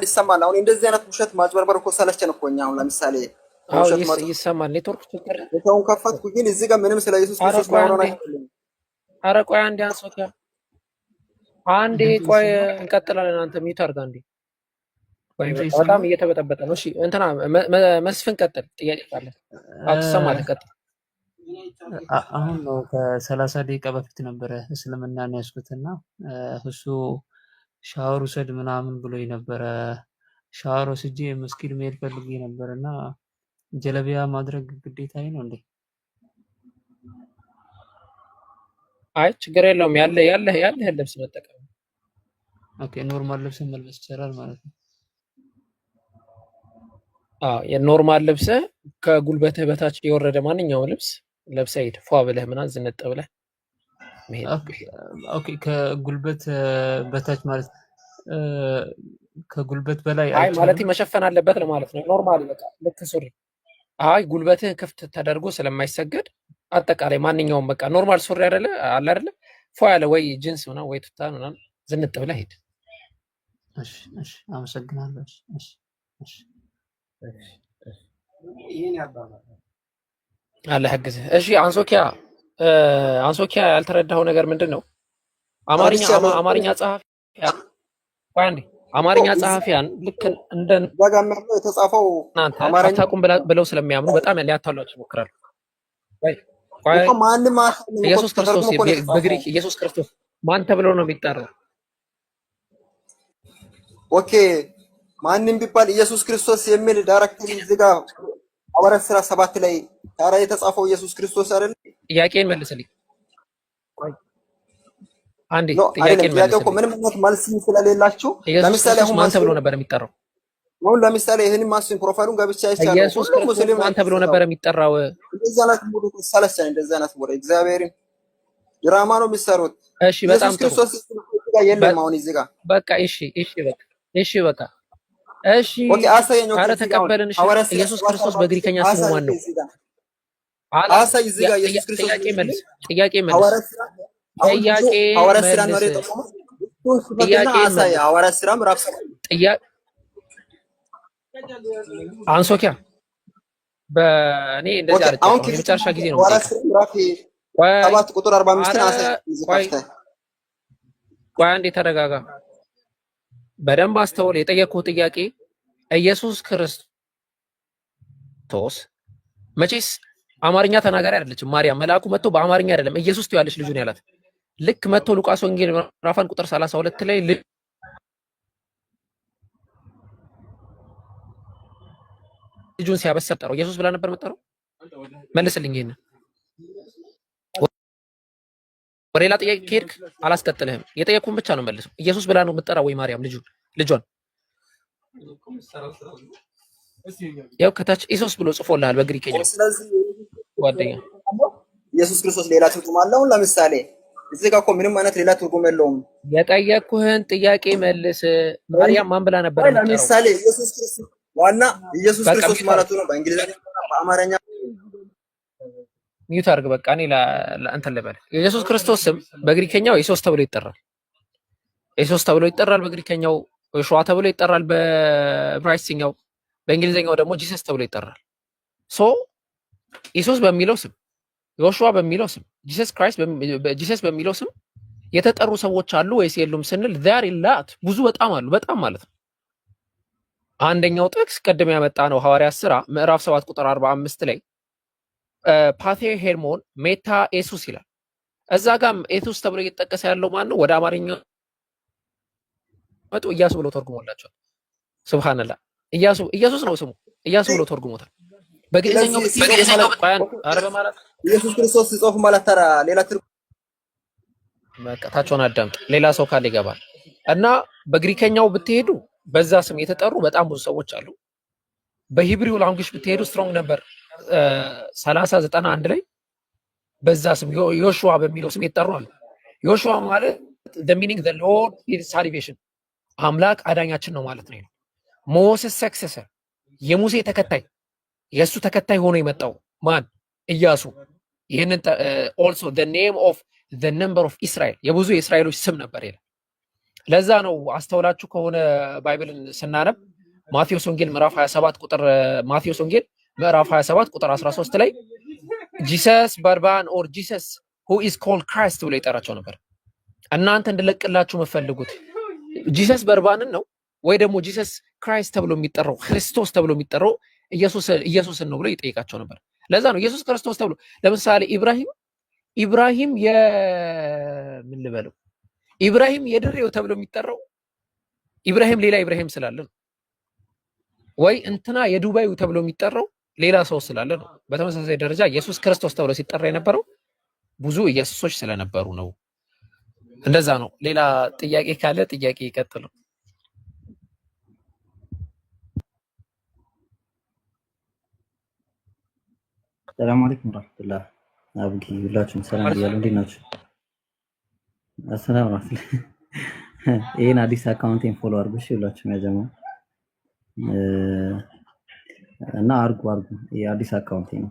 ይሰማል። አሁን እንደዚህ አይነት ውሸት ማጭበርበር እኮ ሰለቸን እኮ እኛ። አሁን ለምሳሌ ይሰማል። ኔትወርክ ችግር ቦታውን ከፈትኩ፣ ግን እዚህ ጋር ምንም ስለ ኢየሱስ ክርስቶስ ማውራት አይደለም። ኧረ ቆይ አንዴ አንሶኪያ አንዴ ቆይ እንቀጥላለን። አንተ ሚዩት አድርግ አንዴ። በጣም እየተበጠበጠ ነው። እሺ እንትና መስፍን ቀጥል። ጥያቄ ካለ አትሰማለህ? ቀጥል። አሁን ነው ከ30 ደቂቃ በፊት ነበረ እስልምናን ያስኩትና እሱ ሻወር ውሰድ ምናምን ብሎ ነበረ። ሻወር ወስጄ መስጊድ መሄድ ፈልጌ ነበርና ጀለቢያ ማድረግ ግዴታዬ ነው እንዴ? አይ ችግር የለውም። ያለህ ልብስ መጠቀም። ኦኬ ኖርማል ልብስ መልበስ ይችላል ማለት ነው። የኖርማል ልብስ ከጉልበትህ በታች የወረደ ማንኛውም ልብስ ለብሰህ ሂድ። ፏ ብለህ ምናምን ዝንጥ ብለህ መሄድ። ኦኬ ከጉልበት በታች ማለት ከጉልበት በላይ አይ ማለት መሸፈን አለበት ለማለት ነው። ኖርማል በቃ ልክ ሱሪ። አይ ጉልበትህ ክፍት ተደርጎ ስለማይሰገድ አጠቃላይ ማንኛውም በቃ ኖርማል ሱሪ አይደለ አለ አይደለ ፏ ያለ ወይ ጂንስ ምናምን ወይ ቱታ ምናምን ዝንጥ ብለህ ሂድ። እሺ አመሰግናለሁ። እሺ አለ ህግዝህ። እሺ አንሶኪያ ያልተረዳኸው ነገር ምንድን ነው? አማርኛ ጸሐፊያን ልክ እንደ የተጻፈው አታውቁም ብለው ስለሚያምኑ በጣም ሊያታሏቸው ይሞክራሉ። ኢየሱስ ክርስቶስ በግሪክ ኢየሱስ ክርስቶስ ማን ተብሎ ነው የሚጠራው? ኦኬ ማንም ቢባል ኢየሱስ ክርስቶስ የሚል ዳይሬክትሊ እዚህ ጋር ሐዋርያት ሥራ 7 ላይ ታዲያ የተጻፈው ኢየሱስ ክርስቶስ አይደል? ጥያቄን መልስልኝ። አንዴ ጥያቄን መልስልኝ። ምንም መልስ ስለሌላችሁ ለምሳሌ አሁን ማን ተብሎ ነበር የሚጠራው? አሁን ለምሳሌ ይሄን ማስን ፕሮፋይሉን ገብቻ ይቻላል። ኢየሱስ ክርስቶስ ማን ተብሎ ነበር የሚጠራው? እንደዛ አይነት ሙሉ ሰለሰን እንደዛ አይነት ወሬ እግዚአብሔርን ድራማ ነው የሚሰሩት። እሺ በጣም ጥሩ። ኢየሱስ ክርስቶስ ጋር የለም አሁን እዚህ ጋር በቃ እሺ ኦኬ አሳየኝ። ኧረ ተቀበልን። እሺ ኢየሱስ ክርስቶስ በግሪከኛ ስሙ ማን ነው? አሳይ እዚህ ጋር ኢየሱስ ክርስቶስ ጥያቄ መልስ። ጥያቄ መልስ። ሐዋርያት ሥራ ምዕራፍ 7 አንሶኪያ በእኔ እንደዚህ አለች። አሁን የመጨረሻ ጊዜ ነው። ሐዋርያት ሥራ ምዕራፍ 7 ቁጥር 45 አሳይ። ቆይ አንዴ ተረጋጋ። በደንብ አስተውል። የጠየቅኩህ ጥያቄ ኢየሱስ ክርስቶስ መቼስ አማርኛ ተናጋሪ አይደለችም ማርያም። መልአኩ መጥቶ በአማርኛ አይደለም ኢየሱስ ትያለች ልጁን ያላት። ልክ መጥቶ ሉቃስ ወንጌል ምዕራፍ 1 ቁጥር 32 ላይ ልጁን ሲያበስር ጠራው። ኢየሱስ ብላ ነበር መጠራው? መልስልኝ ይሄን። ወደ ሌላ ጥያቄ ከሄድክ አላስቀጥልህም። የጠየቅኩህን ብቻ ነው መልሰው። ኢየሱስ ብላ ነው የምትጠራው ወይ ማርያም ልጇን? ያው ከታች ኢየሱስ ብሎ ጽፎልሃል በግሪክኛ ጓደኛ። ኢየሱስ ክርስቶስ ሌላ ትርጉም አለው? ለምሳሌ እዚህ ጋር እኮ ምንም አይነት ሌላ ትርጉም የለውም። የጠየቅኩህን ጥያቄ መልስ። ማርያም ማን ብላ ነበር የምትጠራው? ለምሳሌ ኢየሱስ ክርስቶስ ዋና ኢየሱስ ክርስቶስ ማለቱ ነው በእንግሊዝኛ በአማርኛ ሚዩት አድርግ። በቃ እኔ እንትን ልበል። የኢየሱስ ክርስቶስ ስም በግሪከኛው ኢየሱስ ተብሎ ይጠራል። ኢየሱስ ተብሎ ይጠራል በግሪከኛው፣ ዮሹዋ ተብሎ ይጠራል በዕብራይስጥኛው፣ በእንግሊዝኛው ደግሞ ጂሰስ ተብሎ ይጠራል። ሶ ኢየሱስ በሚለው ስም፣ ዮሹዋ በሚለው ስም፣ ጂሰስ በሚለው ስም የተጠሩ ሰዎች አሉ ወይስ የሉም ስንል ዛሬ ላት ብዙ በጣም አሉ። በጣም ማለት ነው። አንደኛው ጥቅስ ቅድም ያመጣ ነው ሐዋርያት ሥራ ምዕራፍ 7 ቁጥር 45 ላይ ፓቴር ሄርሞን ሜታ ኢየሱስ ይላል። እዛ ጋም ኢየሱስ ተብሎ እየተጠቀሰ ያለው ማን ነው? ወደ አማርኛ መጡ ኢያሱ ብሎ ተርጉሞላቸዋል። ሱብሃንአላህ ኢየሱስ ነው ስሙ። ኢያሱ ብሎ ተርጉሞታል። በግሪከኛው አረበ ማለት ኢየሱስ ክርስቶስ ሲጽፍ ማለት ተራ ሌላ ትርጉም በቃ ታቸውን አዳምጥ። ሌላ ሰው ካለ ይገባል። እና በግሪከኛው ብትሄዱ በዛ ስም የተጠሩ በጣም ብዙ ሰዎች አሉ። በሂብሪው ላንጉጅ ብትሄዱ ስትሮንግ ነበር 3091 ላይ በዛ ስም ዮሹዋ በሚለው ስም የተጠሩ አሉ። ዮሹዋ ማለት the meaning the Lord is salvation አምላክ አዳኛችን ነው ማለት ነው። ሞሴስ ሰክሰሰር የሙሴ ተከታይ የሱ ተከታይ ሆኖ የመጣው ማን? ኢያሱ። ይሄንን also the name of the number of Israel የብዙ የእስራኤሎች ስም ነበር ይላል። ለዛ ነው አስተውላችሁ ከሆነ ባይብልን ስናነብ ማቴዎስ ወንጌል ምዕራፍ 27 ቁጥር ማቴዎስ ወንጌል ምዕራፍ 27 ቁጥር 13 ላይ ጂሰስ በርባን ኦር ጂሰስ who is called Christ ብሎ ይጠራቸው ነበር። እናንተ እንድለቅላችሁ መፈልጉት ጂሰስ በርባንን ነው ወይ ደግሞ ጂሰስ ክራይስት ተብሎ የሚጠራው ክርስቶስ ተብሎ የሚጠራው ኢየሱስን ነው ብሎ ይጠይቃቸው ነበር። ለዛ ነው ኢየሱስ ክርስቶስ ተብሎ ለምሳሌ ኢብራሂም ምን ልበለው ኢብራሂም የድሬው ተብሎ የሚጠራው ኢብራሂም ሌላ ኢብራሂም ስላለ ነው። ወይ እንትና የዱባዩ ተብሎ የሚጠራው ሌላ ሰው ስላለ ነው። በተመሳሳይ ደረጃ ኢየሱስ ክርስቶስ ተብሎ ሲጠራ የነበረው ብዙ ኢየሱሶች ስለነበሩ ነው። እንደዛ ነው። ሌላ ጥያቄ ካለ ጥያቄ ይቀጥሉ። ሰላም አለይኩም ወራህመቱላህ አብጊ ሁላችሁም ሰላም ብያለሁ። እንዴት ናችሁ? አሰላም አለይኩም። ይሄን አዲስ አካውንቴን ፎሎ አድርጉ እሺ፣ ሁላችሁም ያጀማ እና አርጉ ይሄ አዲስ አካውንቴ ነው።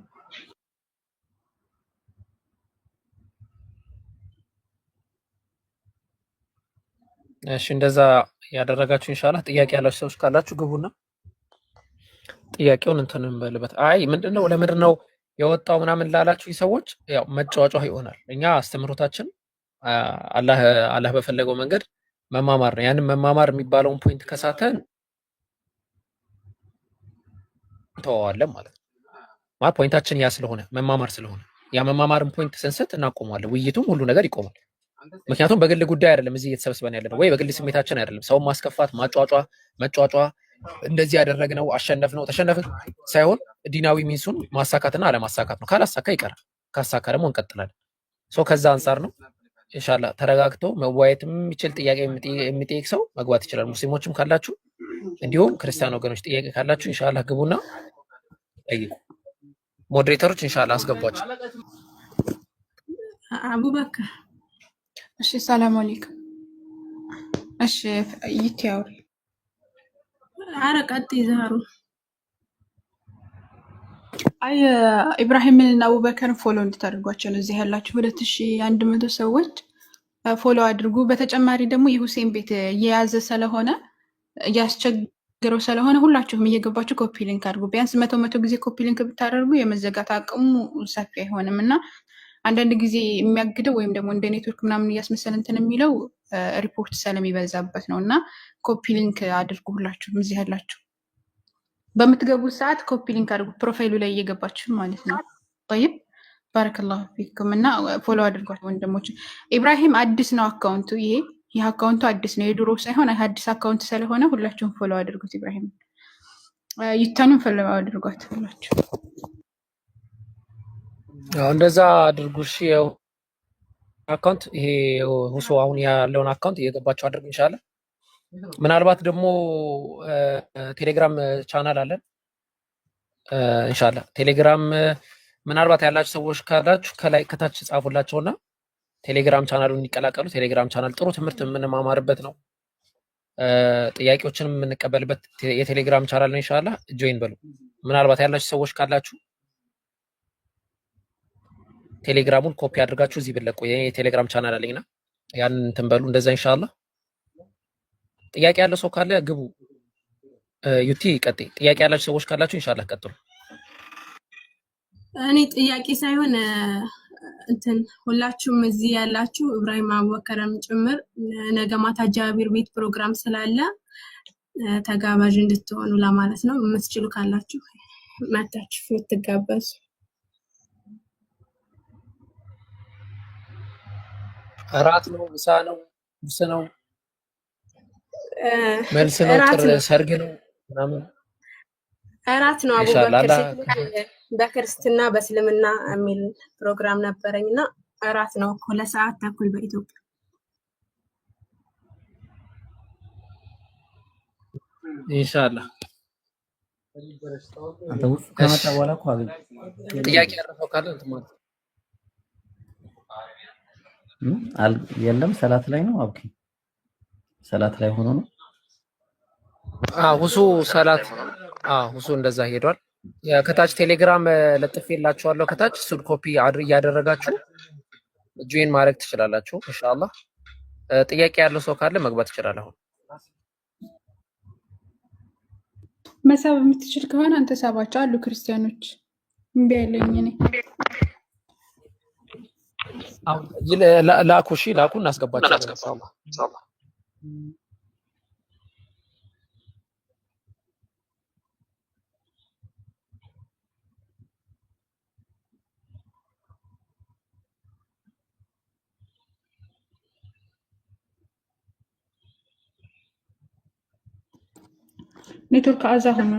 እሺ እንደዛ ያደረጋችሁ ኢንሻአላህ ጥያቄ ያላችሁ ሰዎች ካላችሁ ግቡና ጥያቄውን እንትን እንበልበት። አይ ምንድነው ለምንድነው የወጣው ምናምን ላላችሁ ሰዎች ያው መጫወጫው ይሆናል። እኛ አስተምሮታችን አላህ በፈለገው መንገድ መማማር ነው። ያንን መማማር የሚባለውን ፖይንት ከሳተን ተዋዋለን ማለት ነው። ማለት ፖይንታችን ያ ስለሆነ መማማር ስለሆነ ያ መማማርን ፖይንት ስንሰጥ እናቆማለን። ውይይቱም ሁሉ ነገር ይቆማል። ምክንያቱም በግል ጉዳይ አይደለም እዚህ እየተሰበሰበን ያለነው ወይ በግል ስሜታችን አይደለም። ሰውን ማስከፋት፣ መጫጫ እንደዚህ ያደረግነው አሸነፍነው ተሸነፍን ሳይሆን ዲናዊ ሚንሱን ማሳካትና አለማሳካት ነው። ካላሳካ ይቀራል፣ ካሳካ ደግሞ እንቀጥላለን። ከዛ አንፃር ነው ኢንሻአላህ ተረጋግቶ መዋየትም የሚችል ጥያቄ የሚጠይቅ ሰው መግባት ይችላል። ሙስሊሞችም ካላችሁ እንዲሁም ክርስቲያን ወገኖች ጥያቄ ካላችሁ ኢንሻአላህ ግቡና ጠይቁ። ሞዴሬተሮች ኢንሻአላህ አስገቧቸው። አቡበከር እሺ፣ ሰላም አለይኩም። እሺ ይትያው አረቀጥ ይዛሩ አይ ኢብራሂምንና አቡበከርን ፎሎ እንድታደርጓቸው ነው እዚህ ያላችሁ 2100 ሰዎች ፎሎ አድርጉ። በተጨማሪ ደግሞ የሁሴን ቤት እየያዘ ስለሆነ እያስቸገረው ስለሆነ ሁላችሁም እየገባችሁ ኮፒ ሊንክ አድርጉ። ቢያንስ 100 ጊዜ ኮፒ ሊንክ ብታደርጉ የመዘጋት አቅሙ ሰፊ አይሆንም እና አንዳንድ ጊዜ የሚያግደው ወይም ደግሞ እንደ ኔትወርክ ምናምን እያስመሰለ እንትን የሚለው ሪፖርት ስለሚበዛበት ነው እና ኮፒ ሊንክ አድርጉ። ሁላችሁም እዚህ ያላችሁ በምትገቡት ሰዓት ኮፒ ሊንክ አድርጉ፣ ፕሮፋይሉ ላይ እየገባችሁ ማለት ነው። طيب ባረከላሁ ፊኩም እና ፎሎ አድርጓቸው ወንድሞች። ኢብራሂም አዲስ ነው አካውንቱ፣ ይሄ አካውንቱ አዲስ ነው፣ የድሮ ሳይሆን አዲስ አካውንት ስለሆነ ሁላችሁም ፎሎ አድርጉት። ኢብራሂም ይታኑም ፎሎ አድርጓት ሁላችሁ። እንደዛ አድርጉ እሺ። አካውንት ይሄ ሁሶ አሁን ያለውን አካውንት እየገባችሁ አድርጉ ኢንሻአላህ። ምናልባት ደግሞ ቴሌግራም ቻናል አለን ኢንሻአላህ። ቴሌግራም ምናልባት ያላችሁ ሰዎች ካላችሁ ከላይ ከታች ጻፉላቸውና ቴሌግራም ቻናሉን ይቀላቀሉ። ቴሌግራም ቻናል ጥሩ ትምህርት የምንማማርበት ነው፣ ጥያቄዎችን የምንቀበልበት የቴሌግራም ቻናል ነው። ኢንሻአላህ ጆይን በሉ። ምናልባት ያላችሁ ሰዎች ካላችሁ ቴሌግራሙን ኮፒ አድርጋችሁ እዚህ ብለቁ። የቴሌግራም ቻናል አለኝና ያን እንትን በሉ። እንደዛ ኢንሻአላህ። ጥያቄ ያለው ሰው ካለ ግቡ። ዩቲ ቀጥይ። ጥያቄ ያላችሁ ሰዎች ካላችሁ ኢንሻአላህ ቀጥሉ። እኔ ጥያቄ ሳይሆን እንትን ሁላችሁም እዚህ ያላችሁ ኢብራሂም አቡበከርም ጭምር ነገ ማታ ጃቢር ቤት ፕሮግራም ስላለ ተጋባዥ እንድትሆኑ ለማለት ነው። የምትችሉ ካላችሁ መታችሁ የምትጋበዙ። እራት ነው፣ ምሳ ነው፣ ቁርስ ነው፣ መልስ ነው፣ ሰርግ ነው ምናምን እራት ነው። አቡበከር በክርስትና በእስልምና የሚል ፕሮግራም ነበረኝና እራት ነው እኮ ለሰዓት ተኩል በኢትዮጵያ። ኢንሻአላህ። አንተ ውስጥ ከመጣ በኋላ እኮ አገኝ ጥያቄ ያረፈው ካለ እንትን ማለት የለም። ሰላት ላይ ነው። ኦኬ ሰላት ላይ ሆኖ ነው። ሁሱ ሰላት ሁሱ እንደዛ ሄዷል። ከታች ቴሌግራም ለጥፌላችኋለሁ። ከታች እሱን ኮፒ እያደረጋችሁ ጆይን ማድረግ ትችላላችሁ ኢንሻአላህ። ጥያቄ ያለው ሰው ካለ መግባት ይችላል። አሁን መሳብ የምትችል ከሆነ አንተ ሳባቸው አሉ ክርስቲያኖች። እምቢ አይለኝ እኔ ላኩ። እሺ ላኩ፣ እናስገባቸዋለን ኢንሻአላህ። ኔትወርክ አዛ ሆነ።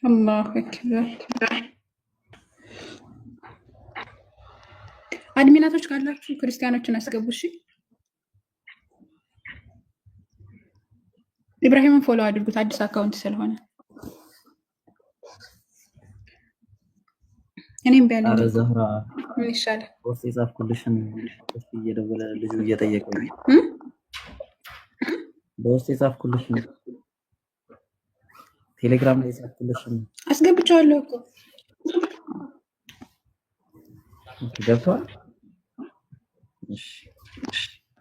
አላሁ አክበር። አድሚናቶች ካላችሁ ክርስቲያኖችን አስገቡ። እሺ ኢብራሂምን ፎሎ አድርጉት፣ አዲስ አካውንት ስለሆነ። እኔም ቢያለኝ አረ ዘህራ ምን ይሻላል? ፖስት የጻፍኩልሽን ፖስት እየደወለ ልጁ እየጠየቀኝ በውስጥ የጻፍኩልሽን ቴሌግራም ላይ የጻፍኩልሽን አስገብቻለሁ እኮ ገብቷል። እሺ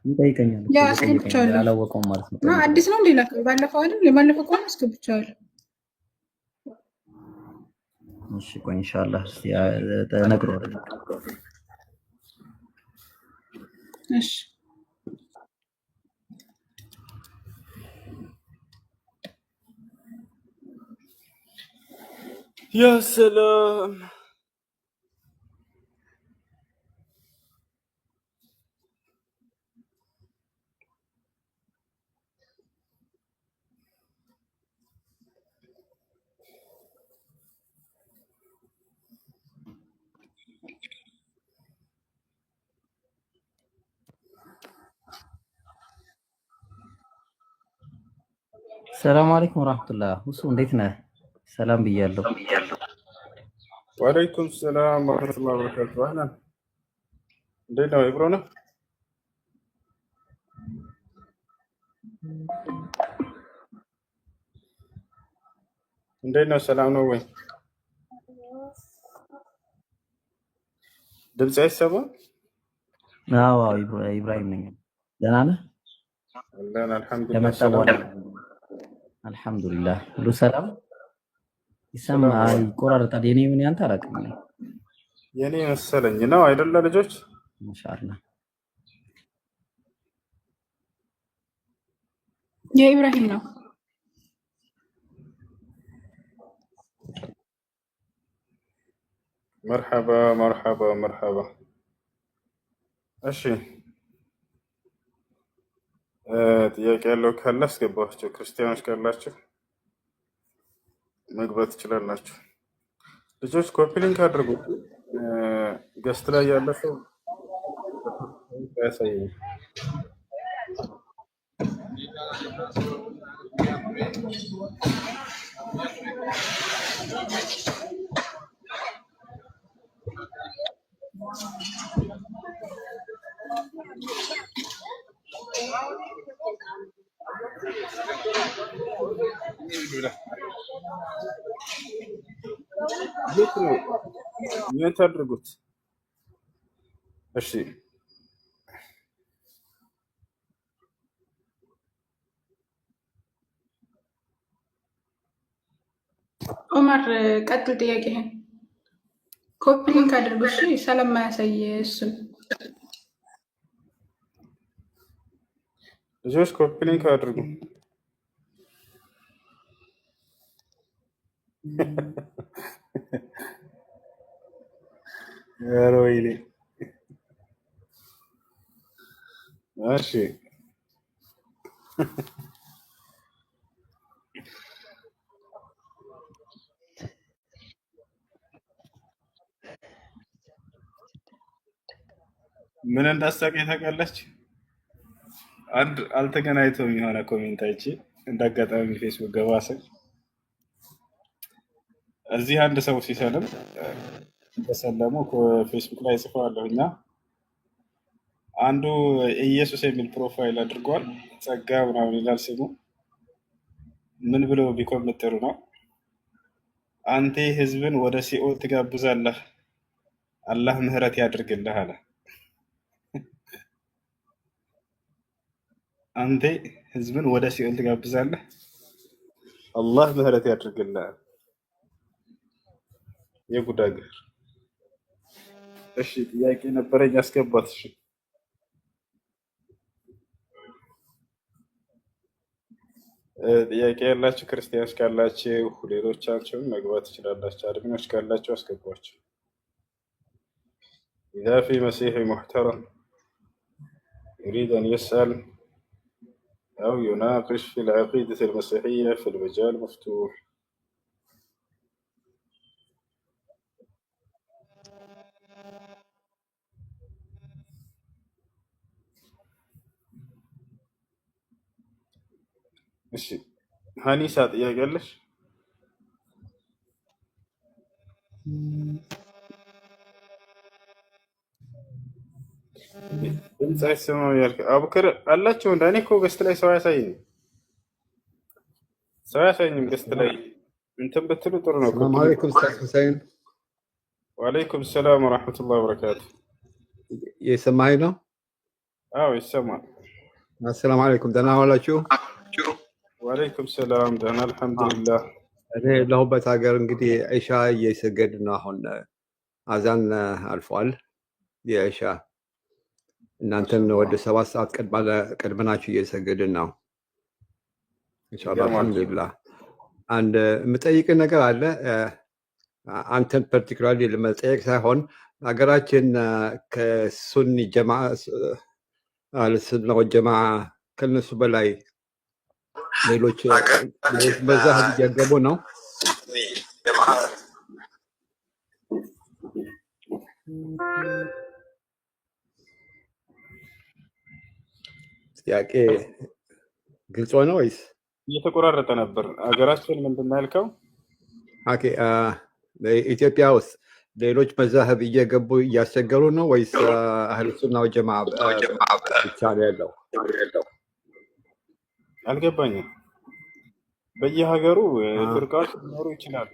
ይጠይቀኛል። ያ አስገብቻለሁ። አላወቀውም ማለት ነው። አዲስ ነው ሌላ ባለፈው አይደል? የባለፈው ከሆነ አስገብቻለሁ። እሺ ቆይ ኢንሻአላህ እስቲ ተነግሯል። እሺ ያ ሰላም ሰላም አለይኩም ወራህመቱላህ። ሁሱ እንዴት ነህ? ሰላም ብያለሁ። ወአለይኩም ሰላም ወራህመቱላሂ ወበረካቱህ። አህላን እንዴት ነው ኢብሮ ነህ? እንዴት ነው? ሰላም ነው ወይ? ድምጽ አይሰማም? አዎ ኢብራሂም ነኝ። ደህና ነህ? አለን አልሐምዱሊላህ። ከመጣ በኋላ አልሐምዱሊላህ ሁሉ ሰላም። ይሰማል ይቆራረጣል። የኔ ምን ያንተ አላውቅም። የኔ መሰለኝ ነው አይደለ ልጆች? ኢንሻአላህ የኢብራሂም ነው። መርሐባ መርሐባ መርሐባ። እሺ ጥያቄ ያለው ካለ አስገባችሁ። ክርስቲያኖች ካላችሁ መግባት ትችላላችሁ። ልጆች ኮፒ ሊንክ አድርጉ። ገስት ላይ ያለ ሰው ያሳየኝ። የት አድርጉት። እሺ ዑመር ቀጥል ጥያቄህን። ኮፒ ሊንክ አድርጉ እሺ። ስለማያሳይ እሱን ልጆች ኮፒ ሊንክ አድርጉ። ኧረ ወይኔ። እሺ ምን እንዳሳቀኝ ታውቃለች? አንድ አልተገናኝቶም የሆነ ኮሜንት አይቼ እንዳጋጣሚ ፌስቡክ ገባ ስል እዚህ አንድ ሰው ሲሰልም በሰለሙ ፌስቡክ ላይ ጽፈዋለሁ እና አንዱ ኢየሱስ የሚል ፕሮፋይል አድርጓል። ጸጋ ምናምን ይላል ስሙ። ምን ብሎ ቢኮምት ጥሩ ነው? አንተ ህዝብን ወደ ሲኦል ትጋብዛለህ፣ አላህ ምህረት ያድርግልህ አለ። አንተ ህዝብን ወደ ሲኦል ትጋብዛለህ፣ አላህ ምህረት ያድርግልህ። የጉድ አገር። እሺ ጥያቄ ነበረኝ አስገባት። እሺ ጥያቄ ያላችሁ ክርስቲያኖች ካላችሁ ሌሎቻችሁም መግባት ትችላላችሁ። አድሚኖች ካላችሁ አስገቧቸው። إذا في مسيحي محترم يريد أن يسأل أو يناقش في العقيدة المسيحية في المجال مفتوح. እሺ ሀኒሳ ጥያቄ አለሽ? ድምፅ አይሰማም ያልክ አቡከር አላችሁ? እንደ እኔ እኮ ገስት ላይ ሰው አያሳየኝም፣ ሰው አያሳየኝም ገስት ላይ እንትን ብትሉ ጥሩ ነው። ሰላም አለይኩም ኡስታዝ ሁሴን። ወአለይኩም ሰላም ወራህመቱላሂ ወበረካቱ። የሰማኸኝ ነው? አዎ ይሰማል። አሰላሙ አለይኩም። ደህና ዋላችሁ? ወአለይኩም ሰላም። ደህና አልሐምዱሊላህ። እኔ ያለሁበት ሀገር እንግዲህ ዒሻ እየሰገድን ነው። አሁን አዛን አልፏል የዒሻ። እናንተን ወደ 7 ሰዓት ቀድመናችሁ እየሰገድን ነው ኢንሻአላህ። አልሐምዱሊላህ። አንድ የምጠይቅ ነገር አለ። አንተን ፐርቲኩላርሊ ለመጠየቅ ሳይሆን ሀገራችን ከሱኒ ጀማዓ አልሱና ወጀማዓ ከነሱ በላይ ሌሎች መዛህብ እያገቡ ነው። ጥያቄ ግልጽ ነው ወይስ እየተቆራረጠ ነበር? ሀገራችን ምንድን ነው ያልከው? ኦኬ በኢትዮጵያ ውስጥ ሌሎች መዛህብ እየገቡ እያስቸገሩ ነው ወይስ አህሉ ሱና ወጀማዓ ብቻ ነው ያለው? አልገባኝም። በየሀገሩ ቱርካዎች ሊኖሩ ይችላሉ።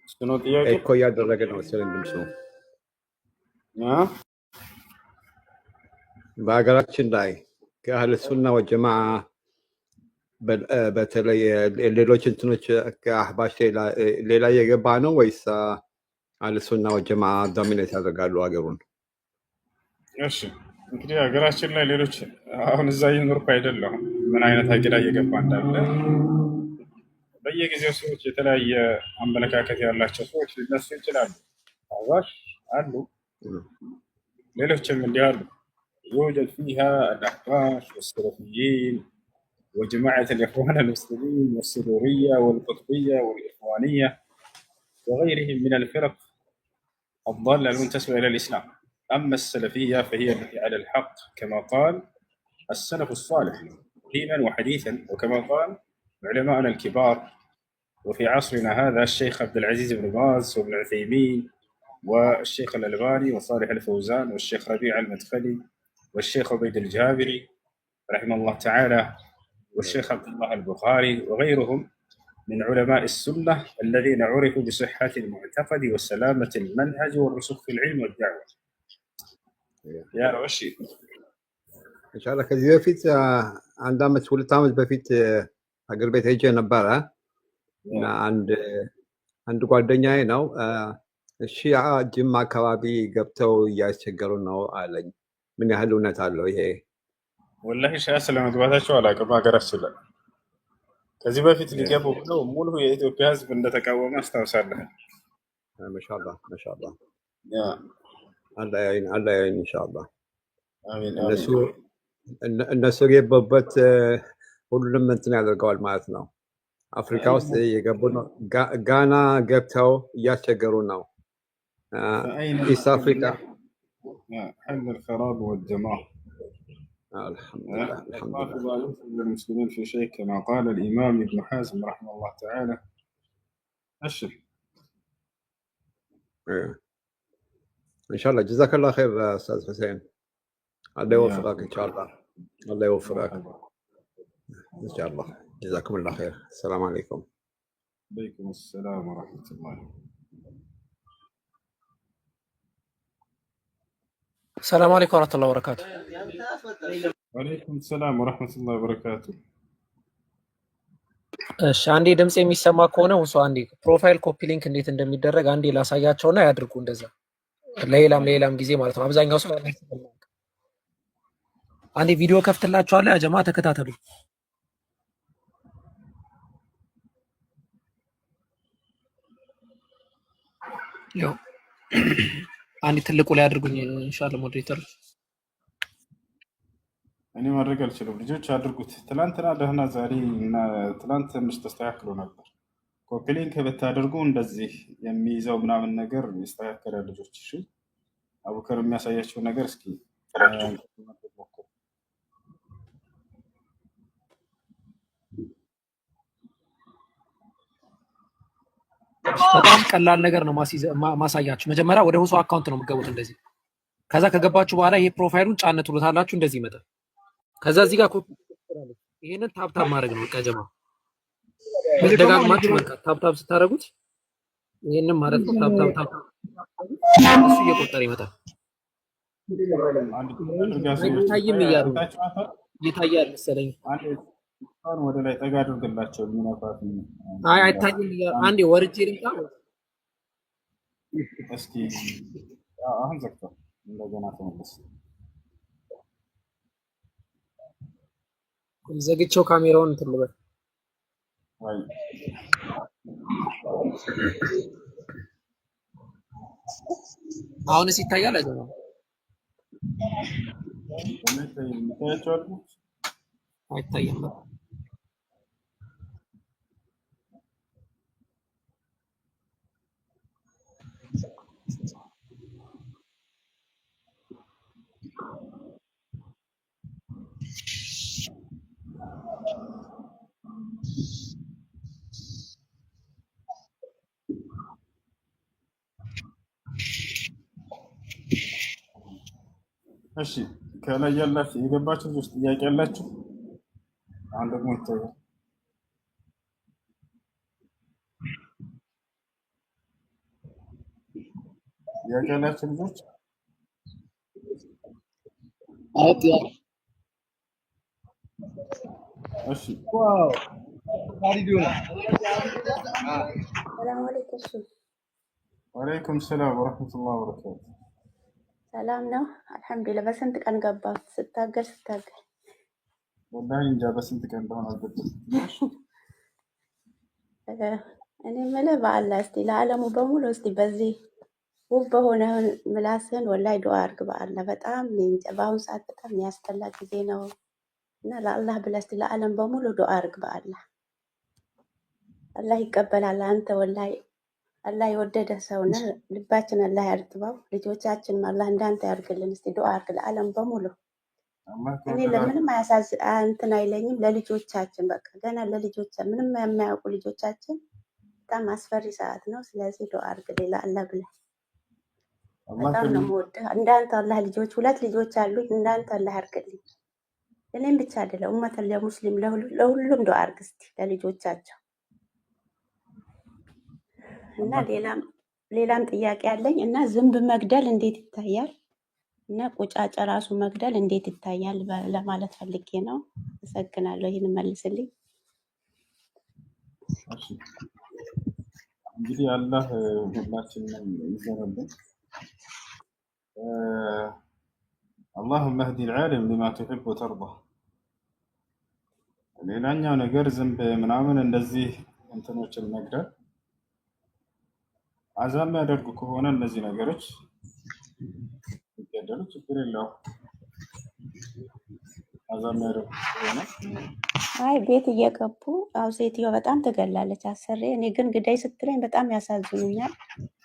እሱ ነው ጥያቄ። እኮ እያደረገ ነው መሰለኝ ድምፁ። በሀገራችን ላይ ከአህሉ ሱና ወጀማዓ በተለይ ሌሎች እንትኖች ከአህባሽ ሌላ እየገባ ነው ወይስ አህሉ ሱና ወጀማዓ ዶሚኔት ያደርጋሉ ሀገሩን? እሺ እንግዲህ ሀገራችን ላይ ሌሎች አሁን እዛ እየኖርኩ አይደለሁም፣ ምን አይነት አቂዳ እየገባ እንዳለ በየጊዜው ሰዎች የተለያየ አመለካከት ያላቸው ሰዎች ሊነሱ ይችላሉ። አህባሽ አሉ፣ ሌሎችም እንዲህ አሉ። يوجد فيها الأحباش والسلفيين وجماعة الإخوان المسلمين والسرورية والقطبية والإخوانية وغيرهم من الفرق الضالة المنتسبة إلى الإسلام. أما السلفية فهي التي على الحق كما قال السلف الصالح قديما وحديثا، وكما قال علماءنا الكبار وفي عصرنا هذا الشيخ عبد العزيز بن باز وابن عثيمين والشيخ الألباني وصالح الفوزان والشيخ ربيع المدخلي والشيخ عبيد الجابري رحمه الله تعالى والشيخ عبد الله البخاري وغيرهم من علماء السنة الذين عرفوا بصحة المعتقد وسلامة المنهج والرسوخ في العلم والدعوة. يا رشيد إن شاء الله ከዚህ በፊት አንድ አመት 2 አመት በፊት ሀገር ቤት ሄጄ ነበረ እና አንድ ጓደኛዬ ነው ሺዓ ጅማ አካባቢ ገብተው እያስቸገሩ ነው አለኝ። ምን ያህል እውነት አለው ይሄ? ወላሂ ሺዓ ስለመግባታቸው አላውቅም። ሀገራችን ላይ ከዚህ በፊት ሊገቡ ብለው ሙሉ የኢትዮጵያ ሕዝብ እንደተቃወመ አስታውሳለሁ። ማሻአላህ ማሻአላህ። ያ አላህ ያይን ኢንሻአላህ። አሚን። እነሱ የገቡበት ሁሉም እንትን ያደርገዋል ማለት ነው። አፍሪካ ውስጥ የገቡ ነው። ጋና ገብተው እያስቸገሩ ነው። ኢስት አፍሪካ حل الخراب والدمار. الحمد لله الحمد لله. الرافضة ينفذ المسلمين في شيء كما قال الإمام ابن حزم رحمه الله تعالى. أشر. إن شاء الله جزاك الله خير أستاذ حسين. الله يوفقك إن شاء الله. الله يوفقك إن شاء الله. جزاكم الله خير. السلام عليكم. عليكم السلام ورحمة الله. السلام عليكم ورحمة الله وبركاته. وعليكم السلام ورحمة الله وبركاته. እሺ አንዴ ድምጽ የሚሰማ ከሆነ ውሱ አንዴ ፕሮፋይል ኮፒ ሊንክ እንዴት እንደሚደረግ አንዴ ላሳያቸውና ያድርጉ እንደዛ ለሌላም ጊዜ ማለት ነው። አብዛኛው ሰው አንዴ ቪዲዮ ከፍትላችኋለሁ ያ ጀማ ተከታተሉ። ያው አንዴ ትልቁ ላይ አድርጉኝ ኢንሻአላህ ሞዴሬተር። እኔ ማድረግ አልችልም። ልጆች አድርጉት። ትላንትና ደህና ዛሬ እና ትላንት ትንሽ ተስተካክሎ ነበር። ኮፒ ሊንክ ብታደርጉ እንደዚህ የሚይዘው ምናምን ነገር ይስተካከላል። ልጆች እሺ፣ አቡከር የሚያሳያቸው ነገር እስኪ በጣም ቀላል ነገር ነው ማሳያችሁ። መጀመሪያ ወደ ሁሱ አካውንት ነው የምትገቡት እንደዚህ። ከዛ ከገባችሁ በኋላ ይሄ ፕሮፋይሉን ጫን ትሉታላችሁ እንደዚህ ይመጣል። ከዛ እዚህ ጋር ኮፒ ትላለች። ይሄንን ታፕታፕ ማድረግ ነው። በቃ ጀማ ደጋግማችሁ በቃ ታፕታፕ ስታደርጉት ይሄንን ማለት ነው። ታፕታፕ እሱ እየቆጠረ ይመጣል። አይታይም እያሉ ይታያል መሰለኝ። አሁን ወደ ላይ ጠጋ አድርግላቸው የሚነፋት አይታይም እያሉ አንዴ ወርጄ ልምጣ እስኪ። አሁን ዘግቷል። እንደገና ተመለስ። ዘግቼው ካሜራውን እንትን ልበል። አሁንስ ይታያል አይደል? አይታይም። እሺ ከላይ ያላችሁ የገባችሁ ውስጥ ጥያቄ ያላችሁ አሁን ደግሞ ይታያል። ጥያቄ ያላችሁ ልጆች እሺ ዋው ሰላም አለይኩም። ወአለይኩም ሰላም ወራህመቱላሂ ወበረካቱ። ሰላም ነው አልሐምዱሊላህ። በስንት ቀን ገባ? ስታገል ወላሂ እንጃ በስንት ቀን እንደሆነ አልገባኝም። እኔ የምልህ በአላህ እስቲ ለዓለሙ በሙሉ እስቲ በዚህ ውብ በሆነ ምላስህን ወላሂ ዱዓ አድርግ በአላህ። በጣም እንጃ በአሁኑ ሰዓት በጣም የሚያስጠላ ጊዜ ነው እና ለአላህ ብለህ እስቲ ለዓለም በሙሉ ዱዓ አድርግ በአላህ። አላህ ይቀበላል። አንተ ወላሂ አላህ የወደደ ሰው ነህ። ልባችን አላህ ያርጥበው፣ ልጆቻችን አላህ እንዳንተ ያርግልን። እስቲ ዱዓ አድርግ ለዓለም በሙሉ። እኔ ለምንም እንትን አይለኝም ለልጆቻችን፣ በቃ ገና ለልጆቻችን ምንም የማያውቁ ልጆቻችን በጣም አስፈሪ ሰዓት ነው። ስለዚህ ዱዓ አድርግ ለአላህ ብለህ። በጣም ነው የምወድህ እንዳንተ አላህ። ልጆች 2 ልጆች አሉኝ። እንዳንተ አላህ ያርግልኝ። እኔም ብቻ አይደለም ኡመተል ለሙስሊም ለሁሉም ዱዓ አድርግ እስቲ ለልጆቻቸው። እና ሌላም ጥያቄ አለኝ። እና ዝንብ መግደል እንዴት ይታያል? እና ቁጫጫ ራሱ መግደል እንዴት ይታያል ለማለት ፈልጌ ነው። አመሰግናለሁ። ይህን መልስልኝ። እንግዲህ አላህ ሁላችንም ይዘንልን። اللهم اهدي العالم لما تحب وترضى። ሌላኛው ነገር ዝንብ ምናምን እንደዚህ እንትኖችን መግደል አዛም ያደርጉ ከሆነ እነዚህ ነገሮች ይገደሉ፣ ችግር የለውም። አዛም ያደርጉ ከሆነ አይ ቤት እየገቡ አው ሴትዮ በጣም ትገላለች አሰሬ። እኔ ግን ግዳይ ስትለኝ በጣም ያሳዝኑኛል።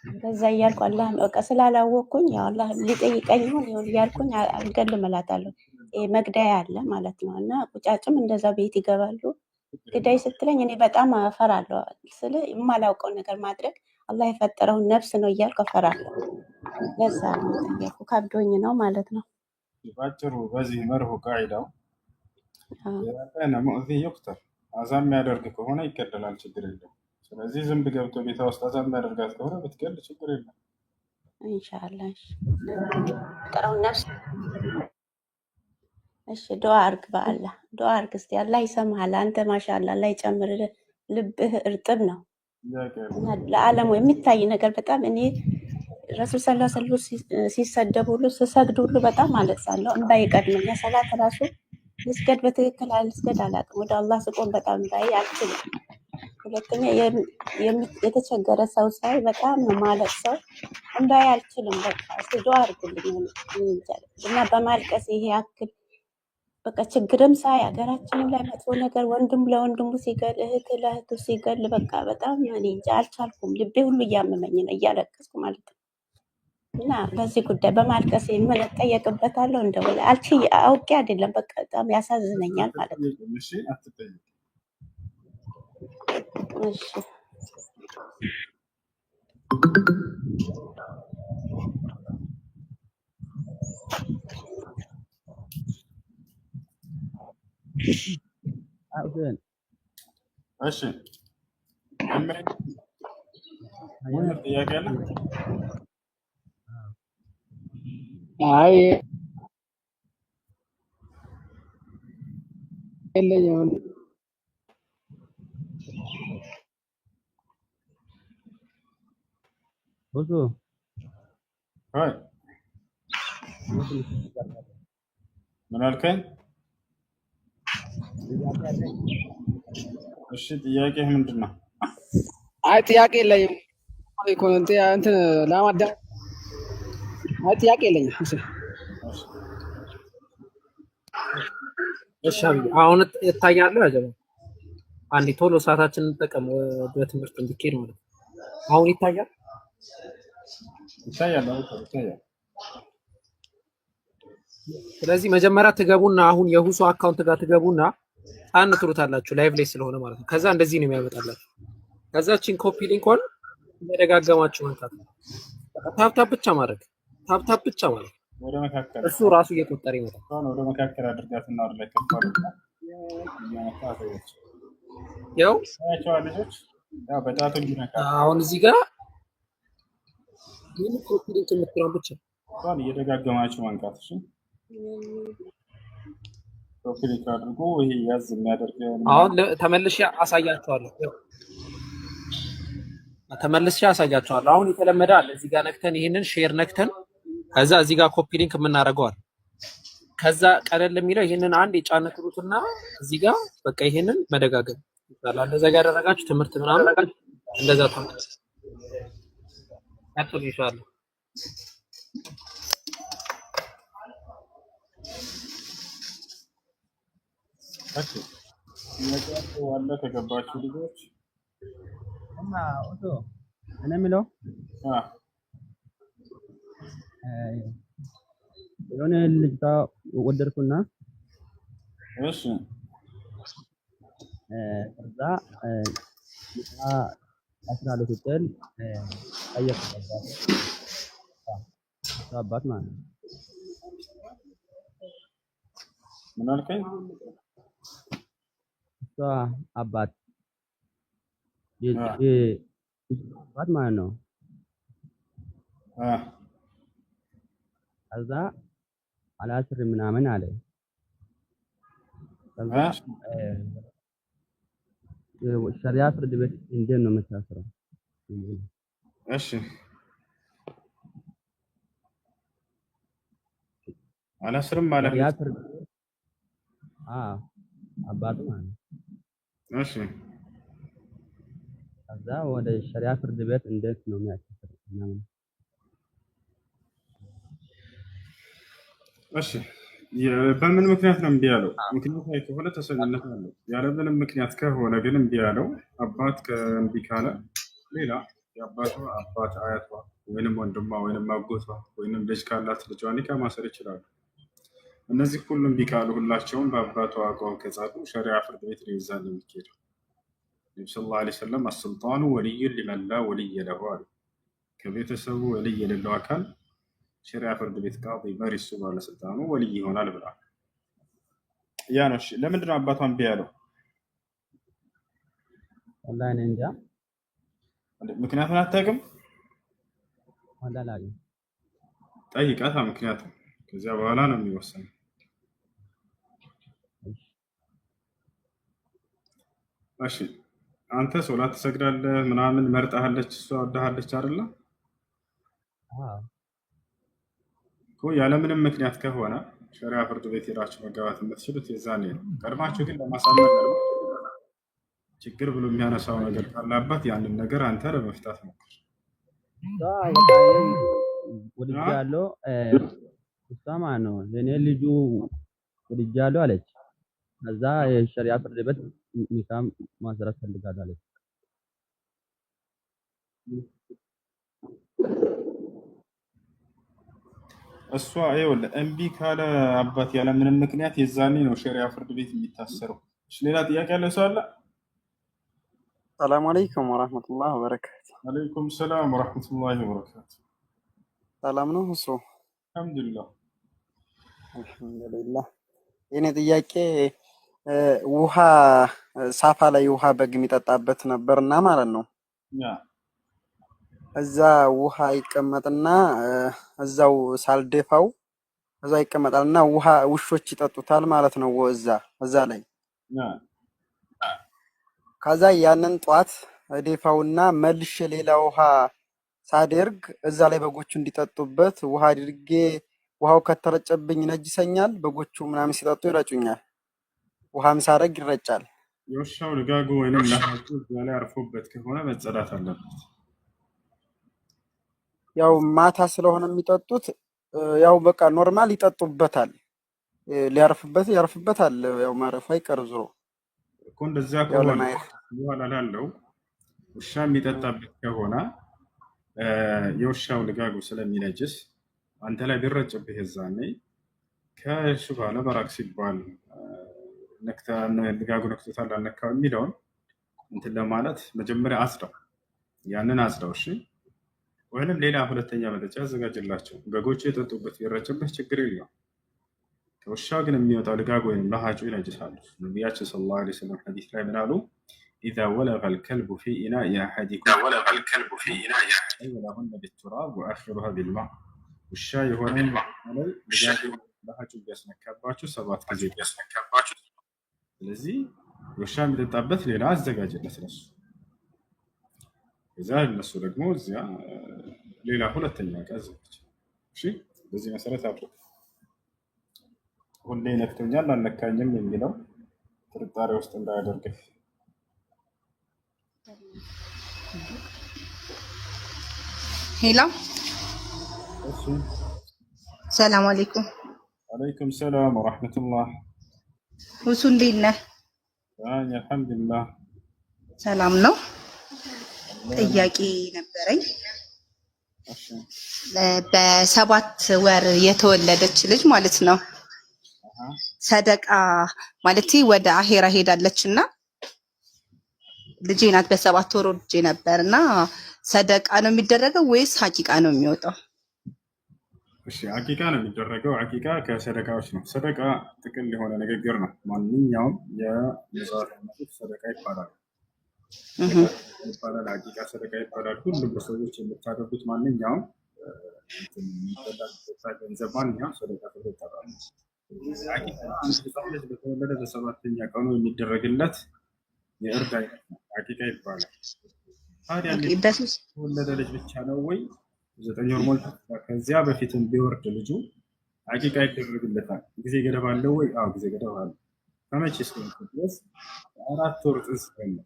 በዛ እያልኩ አላህ በቃ ስላላወቅኩኝ ያው አላህ ሊጠይቀኝ ይሁን እያልኩኝ አልገልም እላታለሁ። ይሄ መግደያ አለ ማለት ነው። እና ቁጫጭም እንደዛ ቤት ይገባሉ። ግዳይ ስትለኝ እኔ በጣም እፈራለሁ። ስለ የማላውቀው ነገር ማድረግ አላህ የፈጠረውን ነፍስ ነው እያልኩ እፈራለሁ። ለዛ ነው የጠየኩ ከብዶኝ ነው ማለት ነው። ባጭሩ በዚህ መርሁ ቃዒዳው የራቀነ ሙእዚ ይቅተል አዛ የሚያደርግ ከሆነ ይገደላል፣ ችግር የለም። ስለዚህ ዝንብ ገብቶ ቤቷ ውስጥ አዛ የሚያደርጋት ከሆነ ብትገል ችግር የለም። ኢንሻአላህ የፈጠረውን ነፍስ እሺ ዱዓ አርግ፣ በአላህ ዱዓ አርግ እስቲ አላህ ይሰማሃል። አንተ ማሻአላህ አላህ ይጨምርልህ፣ ልብህ እርጥብ ነው እና ለዓለሙ የሚታይ ነገር በጣም እኔ ረሱል ሰለላሁ ዐለይሂ ወሰለም ሲሰደቡ ሁሉ ስሰግድ ሁሉ በጣም አለቅሳለሁ። እንባ ይቀድመኛል። ሰላት ራሱ ልስገድ በትክክል አልስገድ አላውቅም። ወደ አላህ ስቆም በጣም እንባዬ አልችልም። ሁለተኛ የተቸገረ ሰው ሳይ በጣም ነው ማለቅሰው፣ እንባዬ አልችልም። በቃ እስቲ ዱዓ አርጉልኝ እና በማልቀስ ይሄ ያክል በቃ ችግርም ሳይ ሀገራችንም ላይ መጥፎ ነገር ወንድም ለወንድሙ ሲገል እህት ለእህቱ ሲገል በቃ በጣም እኔ እንጃ አልቻልኩም። ልቤ ሁሉ እያመመኝ ነው እያለቀስኩ ማለት ነው። እና በዚህ ጉዳይ በማልቀስ ምን እጠየቅበታለሁ? እንደው አውቄ አይደለም በቃ በጣም ያሳዝነኛል ማለት ነው። እሺ አሁን እሺ ጥያቄ አለ? አይ የለኝም። ብዙ አይ ምን አልከኝ? እሺ ጥያቄ ምንድን ነው? አይ ጥያቄ የለኝም። እንትን ለማዳ አይ ጥያቄ የለኝም። እሺ አሁን ይታያል። አጀባ አንዴ ቶሎ ሰዓታችንን እንጠቀም በትምህርት እንድትሄድ ማለት ነው። አሁን ይታያል። ይታያል። ስለዚህ መጀመሪያ ትገቡና አሁን የሁሱ አካውንት ጋር ትገቡና ጣን ትሉታላችሁ ላይቭ ላይ ስለሆነ ማለት ነው። ከዛ እንደዚህ ነው የሚያመጣላችሁ። ከዛችን ኮፒ ሊንኮን እየደጋገማችሁ መንካት ነው። ታፕታፕ ብቻ ማድረግ ወደ መካከል እሱ ራሱ እየቆጠረ ይመጣል። ወደ መካከል አድርጋትና ወደ ላይ ከፍ አድርጋ እያመጣ አሳያችሁ። ያው ልጆች ያው በጣቱ እንዲነካ አሁን እዚህ ጋር ምን ኮፒ ሊንክ የምትለውን ብቻ እየደጋገማችሁ መንካት። እሺ ኮፒ ሊንክ አድርጎ ይሄ ያዝ የሚያደርግ አሁን ተመልሼ አሳያችኋለሁ። አሁን የተለመደ አለ እዚህ ጋር ነክተን ይሄንን ሼር ነክተን ከዛ እዚህ ጋር ኮፒ ሊንክ የምናደርገዋል። ከዛ ቀለል የሚለው ይሄንን አንድ የጫነ ትሩትና እዚህ ጋር በቃ ይሄንን መደጋገም ይቻላል። እንደዛ ጋር ያደረጋችሁ ትምህርት ምናምን እንደዛ ታውቁ አጥቶ ይሻላል። እሺ ጥያቄው አለ ከገባችሁ ልጆች እና ኦቶ እኔ የምለው የሆነ ልጅቷ ወደድኩና እሺ ከዛ አስራለሁ ስትል ጠየቅኩት። አባት ማለት ነው። ምን አልከኝ? እሷ አባት አባት ማለት ነው። ከዛ አላስር ምናምን አለ። ከዛ ሸሪዓ ፍርድ ቤት እንዴት ነው የምታስረው? እሺ አላስርም ማለት አባቱ ማለት ነው። እሺ ከዛ ወደ ሸሪዓ ፍርድ ቤት እንዴት ነው የሚያስረው? እሺ በምን ምክንያት ነው እምቢ ያለው? ምክንያታዊ ከሆነ ተሰሚነት አለው። ያለምንም ምክንያት ከሆነ ግን እምቢ ያለው አባት ከእምቢ ካለ ሌላ የአባቷ አባት አያቷ ወይንም ወንድሟ ወይንም አጎቷ ወይንም ልጅ ካላት ልጇ ኒካ ማሰር ይችላሉ። እነዚህ ሁሉም ቢቃሉ ሁላቸውም በአባቷ አቋም ከጻፉ ሸሪዓ ፍርድ ቤት ነው ይዛል የሚኬደው። ነቢ ሰለላሁ ዐለይሂ ወሰለም አስልጣኑ ወልዩን ሊመን ላ ወልየ ለሁ አሉ። ከቤተሰቡ ወልይ የሌለው አካል ሸሪዓ ፍርድ ቤት ቃዲ መሪ እሱ ባለስልጣኑ ወልይ ይሆናል ብለዋል። ያ ነው። ለምንድን ነው አባቷን እምቢ ያለው? ወላሂ እኔ እንጃ። ምክንያቱን አታውቅም? ወላሂ ጠይቃታ ምክንያቱም ከዚያ በኋላ ነው የሚወሰነው። እሺ አንተ ሶላት ትሰግዳለህ ምናምን መርጣሃለች፣ እሷ ወዳሃለች አይደለ? እኮ ያለምንም ምክንያት ከሆነ ሸሪዓ ፍርድ ቤት ሄዳችሁ መጋባት የምትችሉት የዛኔ ነው። ቀድማችሁ ግን ለማሳመን ነው ችግር ብሎ የሚያነሳው ነገር ካለባት ያንን ነገር አንተ ለመፍታት ሞክር። ወድጃለሁ እሷ ማለት ነው የኔ ልጁ ወድጃለሁ አለች። ከዛ የሸሪዓ ፍርድ ቤት ኒካ ማሰራት ፈልጋለሁ አለች። እሷ ይኸውልህ እምቢ ካለ አባት ያለ ምንም ምክንያት የዛኔ ነው ሸሪዓ ፍርድ ቤት የሚታሰረው። እሺ ሌላ ጥያቄ ያለ ሰው አለ? ሰላም አለይኩም ወራህመቱላሂ ወበረካቱ። አለይኩም ሰላም ወራህመቱላሂ ወበረካቱ። ሰላም ነው እሱ? አልሐምዱሊላህ አልሐምዱሊላህ። የኔ ጥያቄ ውሃ ሳፋ ላይ ውሃ በግ የሚጠጣበት ነበርና ማለት ነው። እዛ ውሃ ይቀመጥና እዛው ሳልደፋው እዛ ይቀመጣልና ውሃ ውሾች ይጠጡታል ማለት ነው። እዛ ላይ ከዛ ያንን ጧት ደፋውና መልሼ ሌላ ውሃ ሳደርግ እዛ ላይ በጎቹ እንዲጠጡበት ውሃ አድርጌ ውሃው ከተረጨብኝ ይነጅሰኛል፣ በጎቹ ምናምን ሲጠጡ ይረጩኛል። ውሃም ሳረግ ይረጫል። የውሻው ልጋጉ ወይንም ለሐቁ እዛ ላይ አርፎበት ከሆነ መጸዳት አለበት። ያው ማታ ስለሆነ የሚጠጡት ያው በቃ ኖርማል ይጠጡበታል። ሊያርፍበት ያርፍበታል። ያው ማረፍ አይቀር ዞሮ እኮ እንደዚያ ከሆነ በኋላ ላለው ውሻ የሚጠጣበት ከሆነ የውሻው ልጋጉ ስለሚነጅስ አንተ ላይ ቢረጭብህ የዛኔ ከሽባ ለበራክ ሲባል ልጋጉ ነክቶታል አልነካው የሚለውን እንትን ለማለት መጀመሪያ አጽዳው፣ ያንን አጽዳው። እሺ ወይንም ሌላ ሁለተኛ መጠጫ ያዘጋጅላቸው። በጎቹ የጠጡበት ቢረጭብህ ችግር የለውም። ከውሻ ግን የሚወጣው ልጋጉ ወይም ለሃጩ ይነጅሳሉ። ነቢያችን ሰለላሁ ዐለይሂ ወሰለም ሐዲስ ላይ ምን አሉ? ኢዛ ወለገ አልከልቡ ፊ ኢናኢ አሐዲኩም ወለሁነ ቢቱራብ ወአኽሩሃ ቢልማ። ውሻ የሆነ ላይ ልጋጉ ለሃጩ ቢያስነካባችሁ 7 ጊዜ ቢያስነካባችሁ፣ ስለዚህ ውሻ የሚጠጣበት ሌላ አዘጋጅለት ለሱ። እዛ እነሱ ደግሞ እዚያ ሌላ ሁለተኛ ዕቃ አዘጋጅ። እሺ በዚህ መሰረት አድርግ። ሁሌ ነክቶኛል አልነካኝም የሚለው ጥርጣሬ ውስጥ እንዳያደርግህ። ሄሎ እሺ ሰላም አለይኩም። አለይኩም ሰላም ወራህመቱላህ። ሁሱ እንዴት ነህ? አልሐምዱሊላህ ሰላም ነው። ጥያቄ ነበረኝ። በ7 ወር የተወለደች ልጅ ማለት ነው ሰደቃ ማለት ወደ አሄራ ሄዳለች እና ልጄ ናት። በ7 ወር ልጄ ነበርና ሰደቃ ነው የሚደረገው ወይስ ሐቂቃ ነው የሚወጣው? እሺ ሐቂቃ ነው የሚደረገው። ሐቂቃ ከሰደቃዎች ነው። ሰደቃ ጥቅል የሆነ ንግግር ነው። ማንኛውም የመጽዋዕት አይነቶች ሰደቃ ይባላል። ሐቂቃ ሰደቃ ይባላል። ሁሉም በሰዎች የምታደርጉት ማንኛውም ገንዘብ ማንኛውም ሰደቃ ተብሎ ይጠራል። ሐቂቃ አንድ ሕፃን ልጅ በተወለደ በ7ኛ ቀኑ የሚደረግለት የእርድ አይነት ነው። ሐቂቃ ይባላል። ታዲያ የተወለደ ልጅ ብቻ ነው ወይ 9 ወር ሞልቶ ከዚያ በፊትም ቢወርድ ልጁ ሐቂቃ ይደረግለታል? ጊዜ ገደብ አለው ወይ? አዎ ጊዜ ገደብ አለው። ከመቼ እስከ ድረስ? 4 ወር ጽንስ ነው።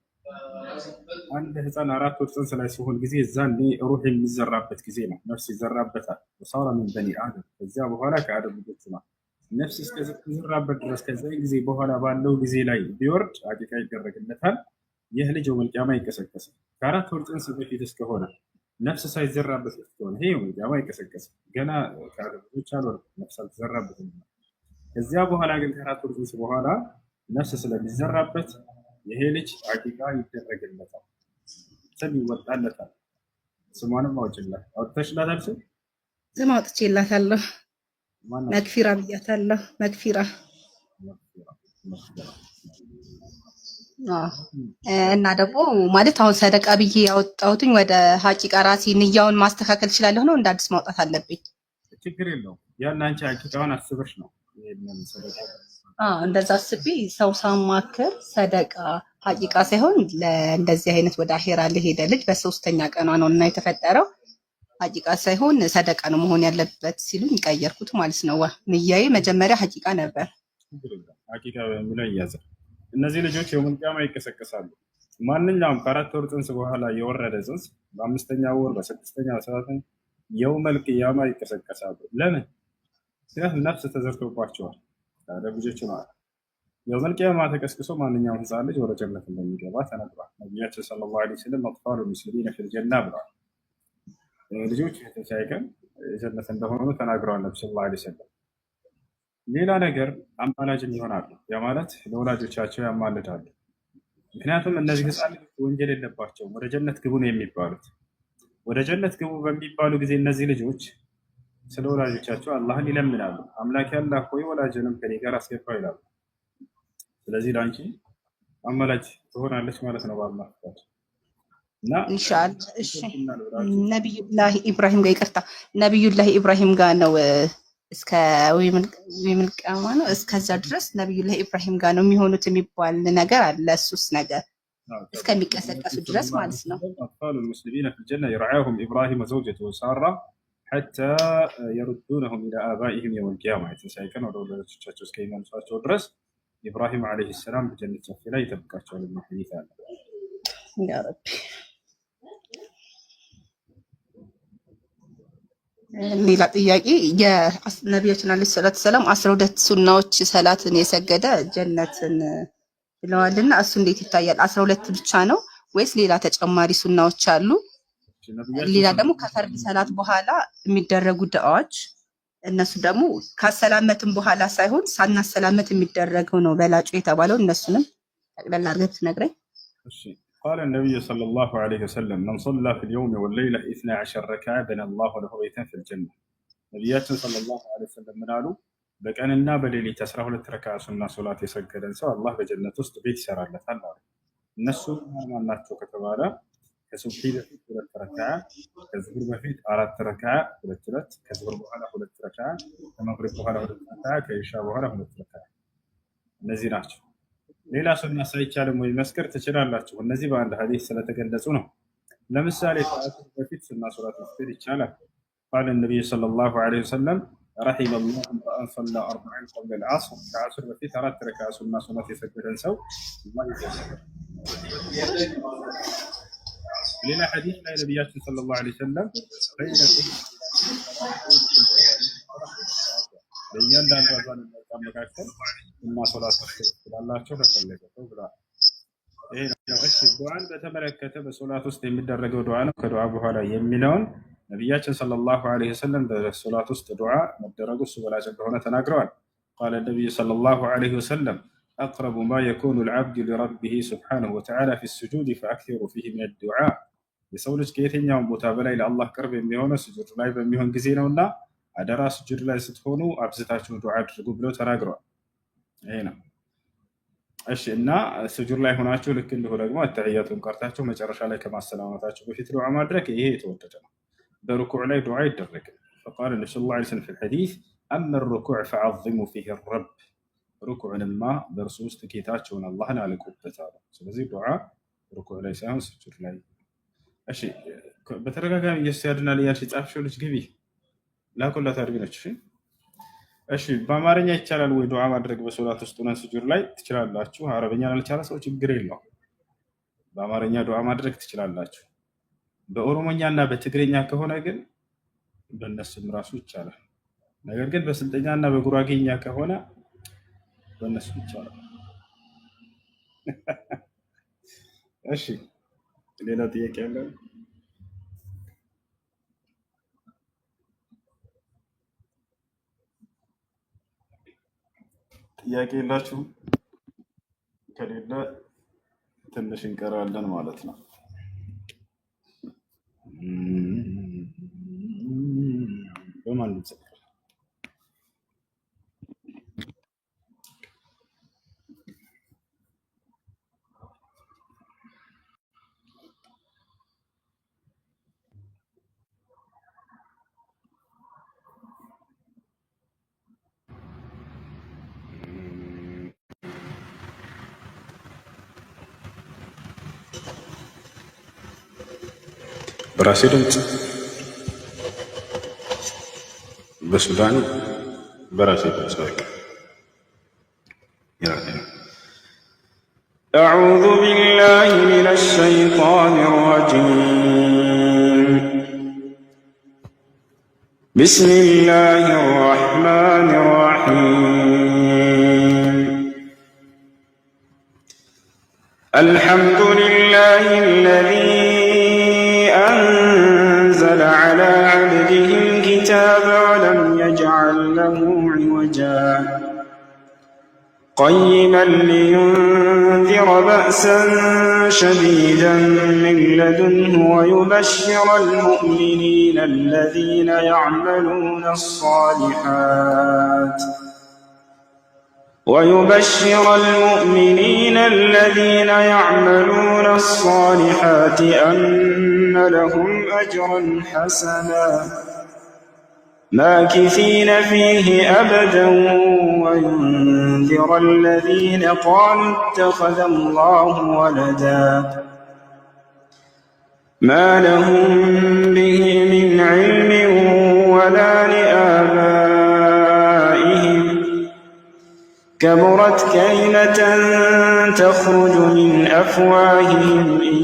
አንድ ህፃን 4 ወር ጽንስ ላይ ሲሆን ጊዜ እዛኔ ሩህ የሚዘራበት ጊዜ ነው። ነፍስ ይዘራበታል። ወሳራ ምን በኒ አደም፣ ከዚያ በኋላ ከአደም ልጆች ነው ነፍስ እስከዘራበት ድረስ። ከዚያ ጊዜ በኋላ ባለው ጊዜ ላይ ቢወርድ ሐቂቃ ይደረግለታል። ይህ ልጅ የውመል ቂያማ ይቀሰቀሳል። ከአራት ወር ጽንስ በፊት እስከሆነ ነፍስ ሳይዘራበት እስከሆነ ይሄ የውመል ቂያማ ይቀሰቀሳል። ገና ከአረቦች አልወር ነፍስ አልተዘራበትም። ከዚያ በኋላ ግን ከአራት ወር ጽንስ በኋላ ነፍስ ስለሚዘራበት ይሄ ልጅ አቂቃ ይደረግለታል፣ ስም ይወጣለታል። ስሟንም አውጭላት። አውጥተሽላታል? ስም አውጥቼላታለሁ። ማነው? መግፊራ ብያታለሁ። መግፊራ አዎ። እና ደግሞ ማለት አሁን ሰደቃ ብዬ ያወጣሁትኝ ወደ ሀቂቃ ራሴ ንያውን ማስተካከል እችላለሁ ነው እንደ አዲስ ማውጣት አለብኝ? ችግር የለውም። ያን አንቺ አቂቃውን አስበሽ ነው ይሄንን ሰደቃ እንደዛ አስቤ ሰው ሳማክር ሰደቃ ሀቂቃ ሳይሆን ለእንደዚህ አይነት ወደ አሄራ ለሄደ ልጅ በሶስተኛ ቀኗ ነው እና የተፈጠረው ሀቂቃ ሳይሆን ሰደቃ ነው መሆን ያለበት ሲሉኝ ቀየርኩት ማለት ነው። ንያዬ መጀመሪያ ሀቂቃ ነበር። ሀቂቃ በሚለው ይያዛል። እነዚህ ልጆች የውመል ቂያማ ይቀሰቀሳሉ። ማንኛውም ከአራት ወር ጽንስ በኋላ የወረደ ጽንስ በአምስተኛ ወር፣ በስድስተኛ፣ በሰባተኛ የውመል ቂያማ ይቀሰቀሳሉ። ለምን? ምክንያቱም ነፍስ ተዘርቶባቸዋል። ልጆች ማለት የውመል ቂያማ ተቀስቅሶ ማንኛውም ህፃን ልጅ ወደ ጀነት እንደሚገባ ተነግሯል። ነቢያችን ሰለላሁ ዐለይሂ ወሰለም አጥፋሉ ሙስሊሚነ ፊል ጀና ብለዋል። ልጆች የትንሣኤ ቀን የጀነት እንደሆኑ ተናግረዋል ነቢ ሰለላሁ ዐለይሂ ወሰለም። ሌላ ነገር አማላጅም ይሆናሉ። ያ ማለት ለወላጆቻቸው ያማልዳሉ። ምክንያቱም እነዚህ ህፃን ልጆች ወንጀል የለባቸውም፣ ወደ ጀነት ግቡ ነው የሚባሉት። ወደ ጀነት ግቡ በሚባሉ ጊዜ እነዚህ ልጆች ስለ ወላጆቻቸው አላህን ይለምናሉ። አምላክ ያላህ ሆይ ወላጅንም ከኔ ጋር አስገባ ይላሉ። ስለዚህ ለአንቺ አማላጅ ትሆናለች ማለት ነው በአላህ ፍቃድ እና ኢንሻአላህ። እሺ ነብዩላህ ኢብራሂም ጋር ይቅርታ፣ ነብዩላህ ኢብራሂም ጋር ነው እስከ ወይምን ቂያማ ነው እስከዛ ድረስ ነብዩላህ ኢብራሂም ጋር ነው የሚሆኑት የሚባል ነገር አለ። እሱስ ነገር እስከሚቀሰቀሱ ድረስ ማለት ነው። አጥፋሉ ሙስሊሚነ ፊል ጀና ይርዓሁም ኢብራሂም ወዘውጀቱሁ ሳራ ሐታ የሩዱነሁም ኢላ አባኢሂም የውመል ቂያማ የትንሣኤ ቀን ወደ ወላጆቻቸው እስከሚመልሷቸው ድረስ ኢብራሂም ዓለይሂ ሰላም በጀነት ጨፌ ላይ ይጠብቃቸዋል የሚል ሐዲስ አለ። ያ ረቢ። ሌላ ጥያቄ የነቢያችን ዓለይሂ ሰላቱ ሰላም 12 ሱናዎች ሰላትን የሰገደ ጀነትን ብለዋልና እሱ እንዴት ይታያል? 12 ብቻ ነው ወይስ ሌላ ተጨማሪ ሱናዎች አሉ? ሌላ ደግሞ ከፈርድ ሰላት በኋላ የሚደረጉ ዱዓዎች እነሱ ደግሞ ካሰላመትን በኋላ ሳይሆን ሳናሰላመት የሚደረገው ነው በላጩ የተባለው እነሱንም ጠቅላላ አድርገህ ብትነግረኝ። እሺ قال النبي صلى الله عليه وسلم من صلى في اليوم والليلة 12 ركعة بنى الله له بيتا في الجنة ነቢያችን ሰለላሁ ዐለይሂ ወሰለም ምን አሉ? በቀንና በሌሊት 12 ረክዓ ሱና ሶላት የሰገደን ሰው አላህ በጀነት ውስጥ ቤት ይሰራለታል አሉ። እነሱ ማን ናቸው ከተባለ ከሱብሒ በፊት 2 ረክዓ፣ ከዙሁር በፊት 4 ረክዓ 2 ከዙሁር በኋላ 2 ረክዓ፣ ከመግሪብ በኋላ 2 ረክዓ፣ ከኢሻ በኋላ 2 ረክዓ። እነዚህ ናቸው። ሌላ ሱና ሳይቻልም ወይ መስከር ትችላላችሁ። እነዚህ በአንድ ሐዲስ ስለተገለጹ ነው። ለምሳሌ ከአስር በፊት ሱና ሶላት መስገድ ይቻላል። قال النبي صلى الله عليه وسلم رحم الله امرأ صلى 40 قبل العصر ከአስር በፊት 4 ረክዓ ሱና ሶላት የሰገደን ሰው አላህ ይጀዛል። ሌላ ሐዲስ ላይ ነቢያችን ሰለላሁ ዐለይሂ ወሰለም በእያንዳንዱ አዛን መካከል ሱና ሶላት ስላላቸው ተፈለገ ሰው ብሏል። ይሄ ነው። እሺ ዱዓን በተመለከተ በሶላት ውስጥ የሚደረገው ዱዓ ነው ከዱዓ በኋላ የሚለውን ነቢያችን ሰለላሁ ዐለይሂ ወሰለም በሶላት ውስጥ ዱዓ መደረጉ እሱ በላጭ እንደሆነ ተናግረዋል። ቃለ ነቢዩ ሰለላሁ ዐለይሂ ወሰለም أقرب ما يكون العبد لربه سبحانه وتعالى في السجود فأكثروا فيه من الدعاء የሰው ልጅ ከየትኛውም ቦታ በላይ ለአላህ ቅርብ የሚሆነው ስጁድ ላይ በሚሆን ጊዜ ነውና አደራ ስጁድ ላይ ስትሆኑ አብዝታችሁ ዱዓ አድርጉ ብለው ተናግረዋል። ይሄ ነው። እሺ እና ስጁድ ላይ ሆናችሁ ልክ እንዲሁ ደግሞ አተህያቱን ቀርታችሁ መጨረሻ ላይ ከማሰላመታችሁ በፊት ዱዓ ማድረግ ይሄ የተወደደ ነው። بركوع لا دعاء يدرك فقال النبي صلى الله عليه وسلم في الحديث أما الركوع فعظموا فيه الرب ركوع لما برسوس تكيتاتشون الله على كوبتاله ስለዚህ دعاء ركوع ላይ ሳይሆን ስጁድ ላይ። እሺ በተረጋጋሚ እየሰያድና ያልሽ ጻፍሽው ልጅ ግቢ ላኩላት አድርገሽ። እሺ በአማርኛ ይቻላል ወይ ዱዓ ማድረግ በሶላት ውስጥ ሆነን ስጁድ ላይ? ትችላላችሁ። አረበኛ ላልቻለ ሰው ችግር የለውም። በአማርኛ ዱዓ ማድረግ ትችላላችሁ። በኦሮሞኛ እና በትግርኛ ከሆነ ግን በእነሱም ራሱ ይቻላል። ነገር ግን በስልጠኛ እና በጉራጌኛ ከሆነ በእነሱ ይቻላል። እሺ ሌላ ጥያቄ አለ? ጥያቄ የላችሁም? ከሌለ ትንሽ እንቀራለን ማለት ነው። በማን ልጽፍ? በራሴ ድምፅ በሱዳን በራሴ ድምፅ በቃ የራሴ ነው። أعوذ بالله من الشيطان الرجيم بسم الله الرحمن الرحيم الحمد لله الذي أنزل على عبده الكتاب ولم يجعل له عوجا قيما لينذر بأسا شديدا من لدنه ويبشر المؤمنين الذين يعملون الصالحات أن لهم أجرا حسنا ماكثين فيه أبدا وينذر الذين قالوا اتخذ الله ولدا ما لهم به من علم ولا لآبائهم كبرت كلمة تخرج من أفواههم إن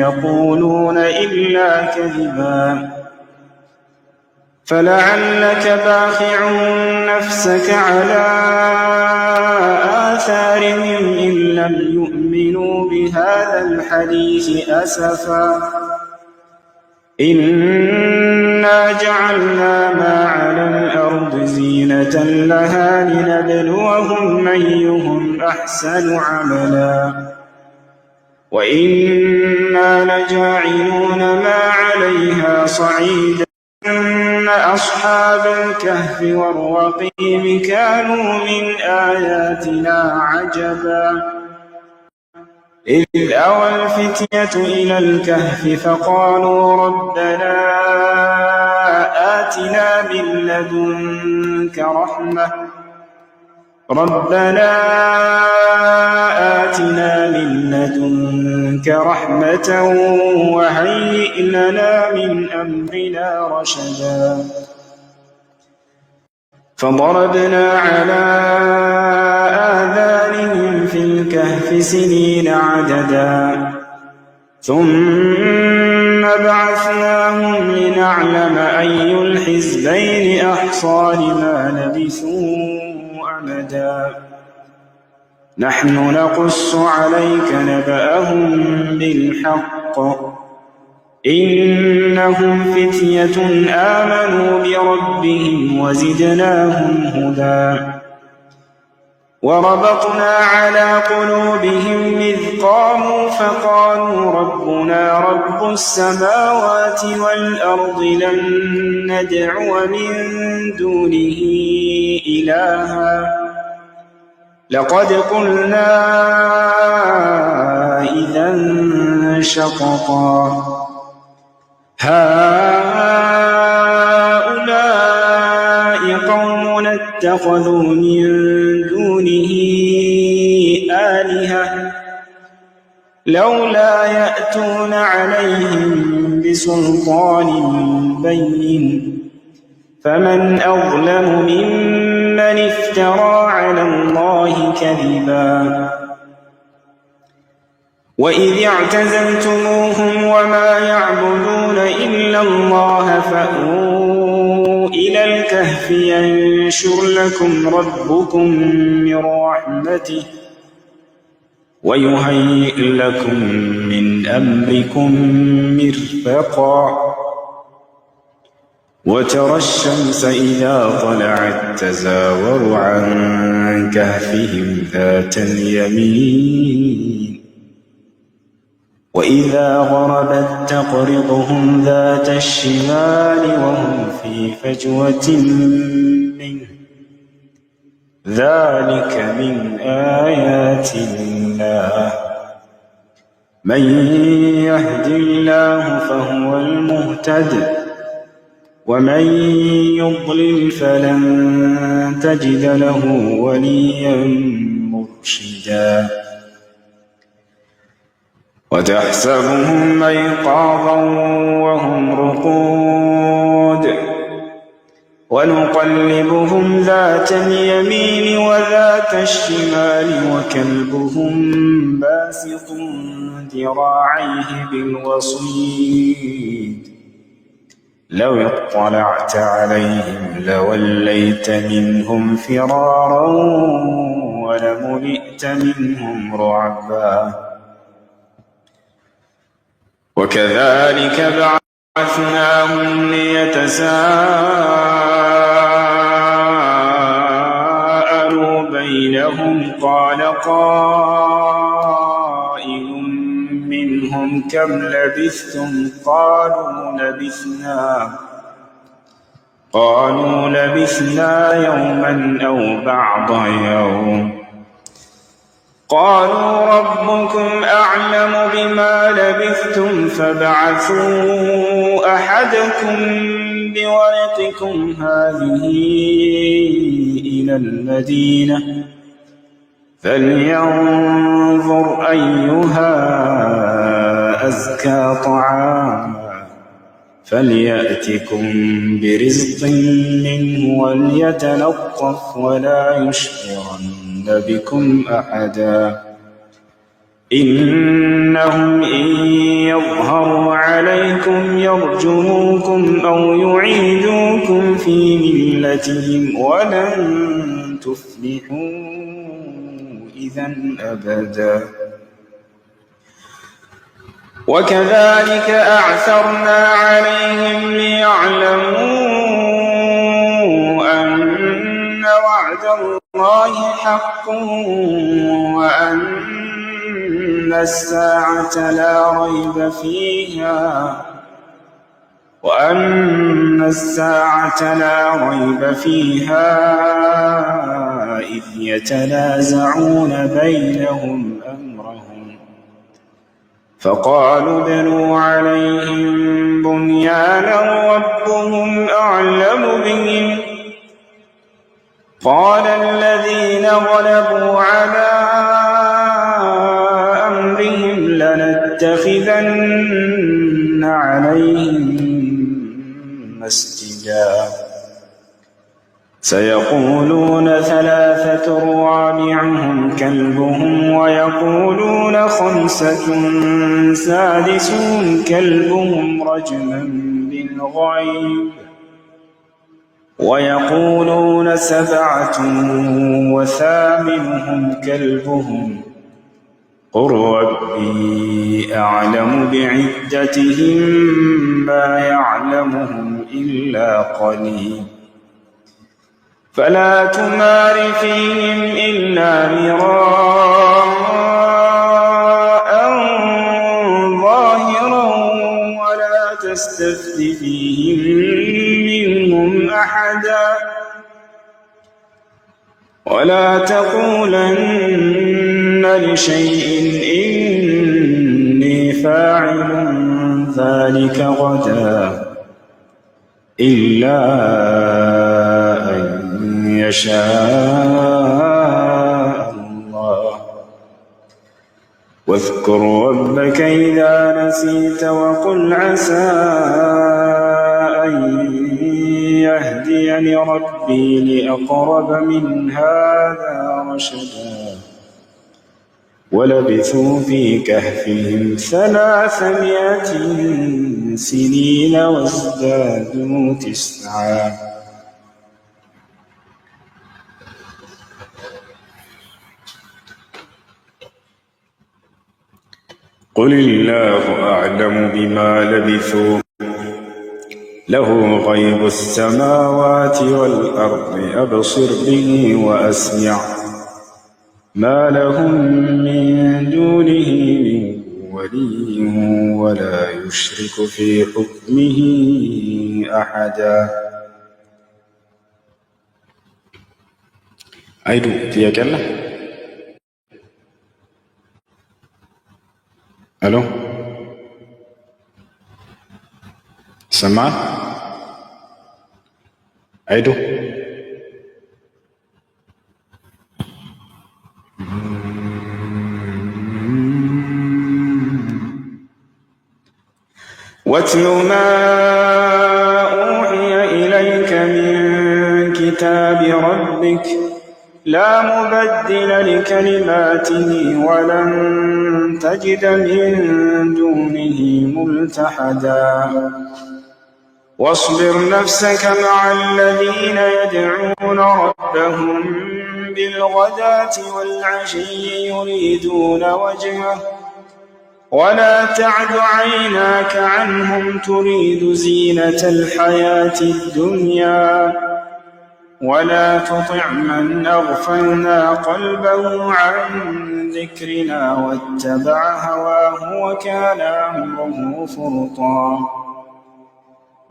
يقولون إلا كذبا فلعلك باخع نفسك على آثارهم إن لم يؤمنوا بهذا الحديث أسفا إنا جعلنا ما على الأرض زينة لها لنبلوهم أيهم أحسن عملا وإنا لجاعلون ما عليها صعيدا إن أصحاب الكهف والرقيم كانوا من آياتنا عجبا إذ أوى الفتية إلى الكهف فقالوا ربنا آتنا من لدنك رحمة وهيئ لنا من أمرنا رشدا فضربنا على آذانهم في الكهف سنين عددا ثم بعثناهم لنعلم أي الحزبين أحصى لما لبثوا أمدا نحن نقص عليك نبأهم بالحق إنهم فتية آمنوا بربهم وزدناهم هدى وربطنا على قلوبهم إذ قاموا فقالوا ربنا رب السماوات والأرض لن ندعو من دونه إلها لقد قلنا إذا شططا هؤلاء قومنا اتخذوا من دونه آلهة لولا يأتون عليهم بسلطان بين فمن أظلم ممن افترى على الله كذبا وإذ اعتزلتموهم وما يعبدون إلا الله فأووا إلى الكهف ينشر لكم ربكم من رحمته ويهيئ لكم من أمركم مرفقا وترى الشمس إذا طلعت تزاور عن كهفهم ذات اليمين وإذا غربت تقرضهم ذات الشمال وهم في فجوة منه ذلك من آيات الله من يهد الله فهو المهتد ومن يضلل فلن تجد له وليا مرشدا وتحسبهم أيقاظا وهم رقود ونقلبهم ذات اليمين وذات الشمال وكلبهم باسط ذراعيه بالوصيد لو اطلعت عليهم لوليت منهم فرارا ولملئت منهم رعبا وكذلك بعثناهم ليتساءلوا بينهم قال قائل منهم كم لبثتم قالوا لبثنا يوما أو بعض يوم قالوا ربكم أعلم بما لبثتم فابعثوا أحدكم بورقكم هذه إلى المدينة فلينظر أيها أزكى طعاما فليأتكم برزق منه وليتلطف ولا يشعرن بكم أحدا إنهم إن يظهروا عليكم يرجموكم أو يعيدوكم في ملتهم ولن تفلحوا إذا أبدا وكذلك أعثرنا عليهم ليعلموا أن وعد الله حق وأن الساعة لا ريب فيها إذ يتنازعون بينهم أمرهم فقالوا ابنوا عليهم بنيانا ربهم أعلم بهم قال الذين غلبوا على أمرهم لنتخذن عليهم مسجدا سيقولون ثلاثة رابعهم كلبهم ويقولون خمسة سادسهم كلبهم رجما بالغيب ويقولون سبعة وثامنهم كلبهم قل ربي أعلم بعدتهم ما يعلمهم إلا قليل فلا تمار فيهم إلا مراء ظاهرا ولا تستفت فيهم منهم أحدا ولا تقولن لشيء إني فاعل ذلك غدا إلا أن يشاء الله واذكر ربك إذا نسيت وقل عسى أن يهديني ربي لأقرب من هذا رشدا ولبثوا في كهفهم 300 سنين وازدادوا 9 قل الله أعلم بما لبثوا له غيب السماوات والأرض أبصر به وأسمع ما لهم من دونه من ولي ولا يشرك في حكمه أحدا. አይዱ ጥያቄ አለ? ሄሎ ይሰማል? አይዱ واتل ما أوحي إليك من كتاب ربك لا مبدل لكلماته ولن تجد من دونه ملتحدا. واصبر نفسك مع الذين يدعون ربهم بالغداة والعشي يريدون وجهه ولا تعد عيناك عنهم تريد زينة الحياة الدنيا ولا تطع من أغفلنا قلبه عن ذكرنا واتبع هواه وكان أمره فرطا.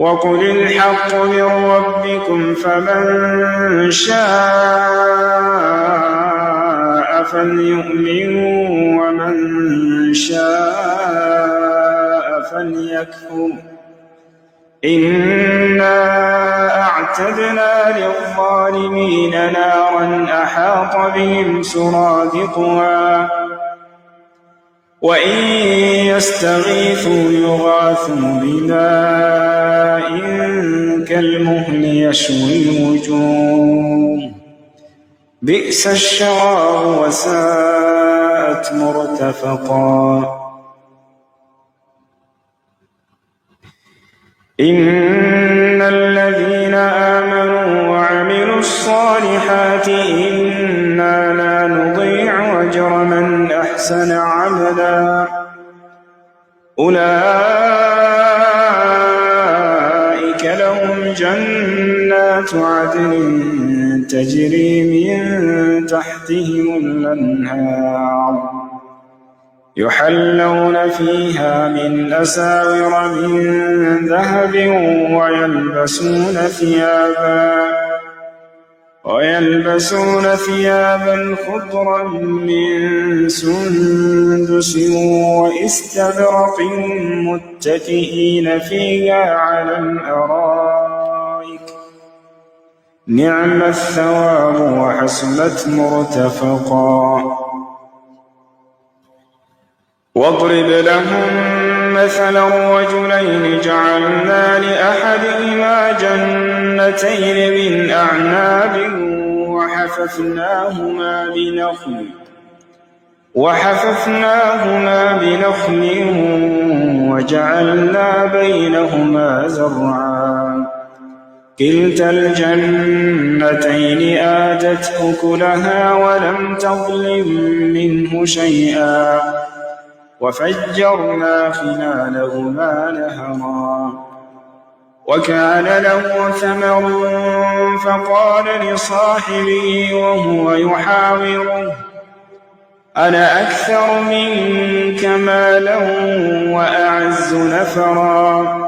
وقل الحق من ربكم فمن شاء فليؤمن ومن شاء فليكفر إنا أعتدنا للظالمين نارا أحاط بهم سرادقها وإن يستغيثوا يغاثوا بماء كالمهل يشوي الوجوه بئس الشراب وساءت مرتفقا. إن الذين آمنوا وعملوا الصالحات إنا لا نضيع أجر من أحسن عملا أولئك لهم جنات عدن تجري من تحتهم الأنهار يحلون فيها من أساور من ذهب ويلبسون ثيابا خضرا من سندس واستبرق متكئين فيها على الأرائك نعم الثواب وحسنت مرتفقا. واضرب لهم مثلا رجلين جعلنا لأحدهما جنتين من أعناب وحففناهما بنخل وجعلنا بينهما زرعا كلتا الجنتين آتت أكلها ولم تظلم منه شيئا وفجرنا خلالهما نهرا وكان له ثمر فقال لصاحبه وهو يحاوره أنا أكثر منك مالا وأعز نفرا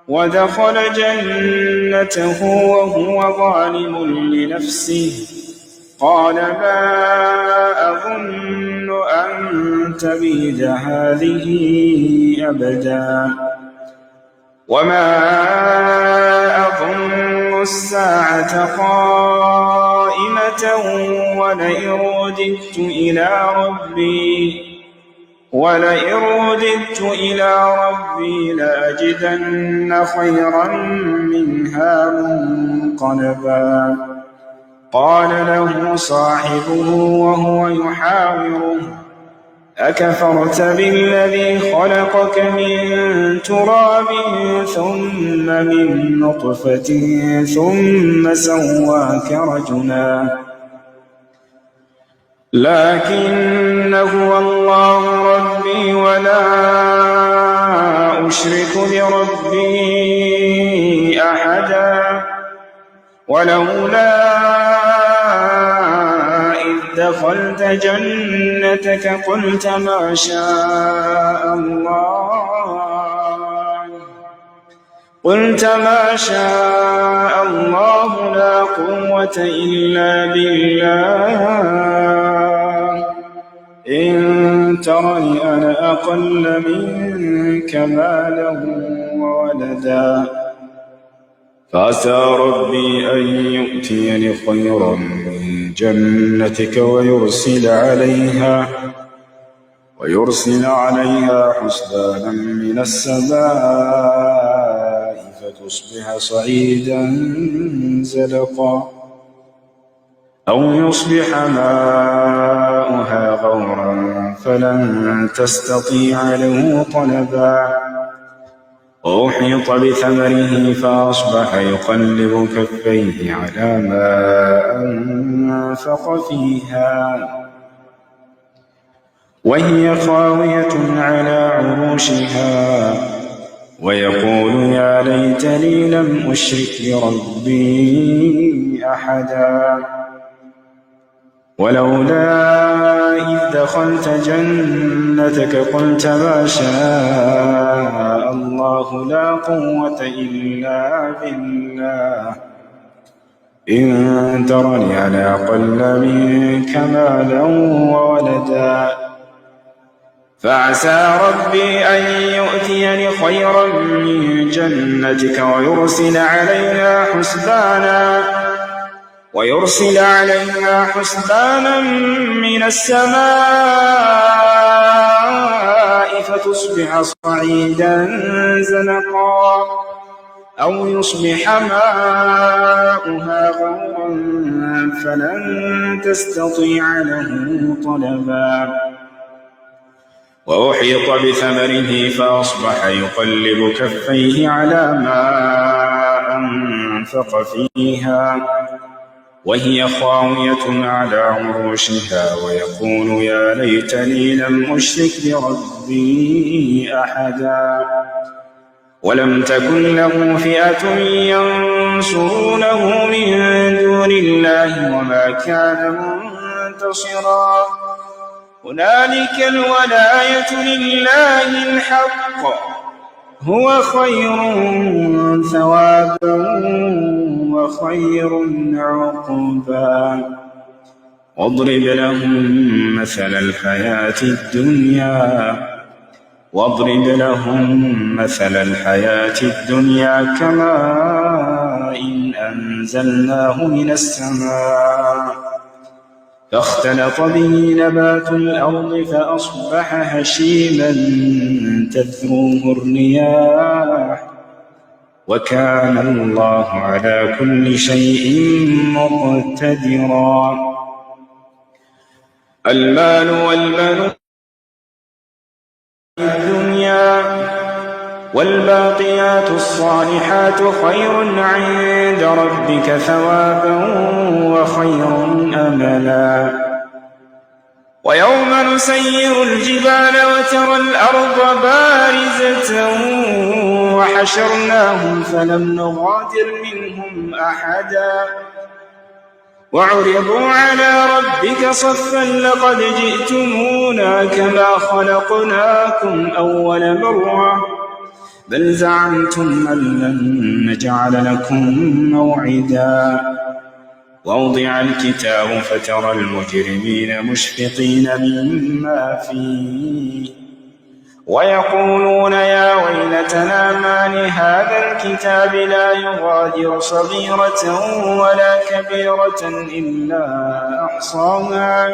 ودخل جنته وهو ظالم لنفسه قال ما أظن أن تبيد هذه أبدا وما أظن الساعة قائمة ولئن رددت إلى ربي لأجدن خيرا منها منقلبا. قال له صاحبه وهو يحاوره أكفرت بالذي خلقك من تراب ثم من نطفة ثم سواك رجلا لكن هو الله ربي ربي ولا أشرك بربي أحدا ولولا إذ دخلت جنتك قلت ما شاء الله لا قوة إلا بالله إن ترني أنا أقل منك مالا وولدا فعسى ربي أن يؤتيني خيرا من جنتك ويرسل عليها حسبانا من السماء فتصبح صعيدا زلقا أو يصبح ماؤها غورا فلن تستطيع له طلبا وأحيط بثمره فأصبح يقلب كفيه على ما أنفق فيها وهي خاوية على عروشها ويقول يا ليتني لم أشرك بربي أحدا ولولا إذ دخلت جنتك قلت ما شاء الله لا قوة إلا بالله إن ترني أنا أقل منك مالا وولدا فعسى ربي أن يؤتيني خيرا من جنتك ويرسل عليها حسبانا من السماء فتصبح صعيدا زلقا أو يصبح ماؤها غورا فلن تستطيع له طلبا وأحيط بثمره فأصبح يقلب كفيه على ما أنفق فيها وهي خاوية على عروشها ويقول يا ليتني لم أشرك بربي أحدا ولم تكن له فئة ينصرونه من دون الله وما كان منتصرا هنالك الولاية لله الحق هو خير ثوابا وخير عقبا واضرب لهم مثل الحياة الدنيا كماء إن أنزلناه من السماء فاختلط به نبات الأرض فأصبح هشيما تذروه الرياح وكان الله على كل شيء مقتدرا المال والبنون الدنيا والباقيات الصالحات خير عند ربك ثوابا وخير أملا ويوم نسير الجبال وترى الأرض بارزة وحشرناهم فلم نغادر منهم أحدا وعرضوا على ربك صفا لقد جئتمونا كما خلقناكم أول مرة بل زعمتم أن لن نجعل لكم موعدا ووضع الكتاب فترى المجرمين مشفقين مما فيه ويقولون يا ويلتنا ما لهذا الكتاب لا يغادر صغيرة ولا كبيرة إلا أحصاها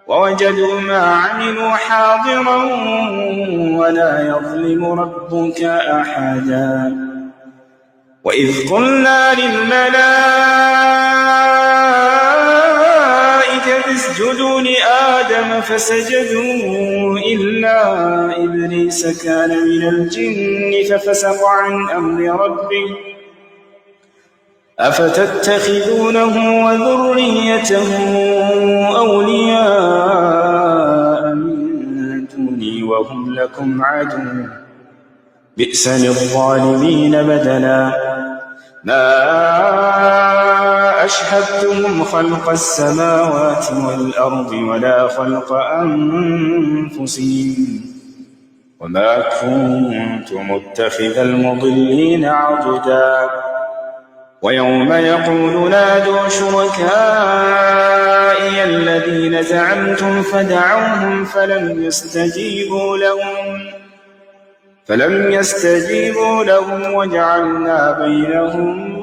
ووجدوا ما عملوا حاضرا ولا يظلم ربك أحدا وإذ قلنا للملائكة اسجدوا لآدم فسجدوا إلا إبليس كان من الجن ففسق عن أمر ربه أفتتخذونه وذريته أولياء من دوني وهم لكم عدو بئس للظالمين بدلا ما أشهدتهم خلق السماوات والأرض ولا خلق أنفسهم وما كنت متخذ المضلين عضدا ويوم يقول نادوا شركائي الذين زعمتم فدعوهم فلم يستجيبوا لهم وجعلنا بينهم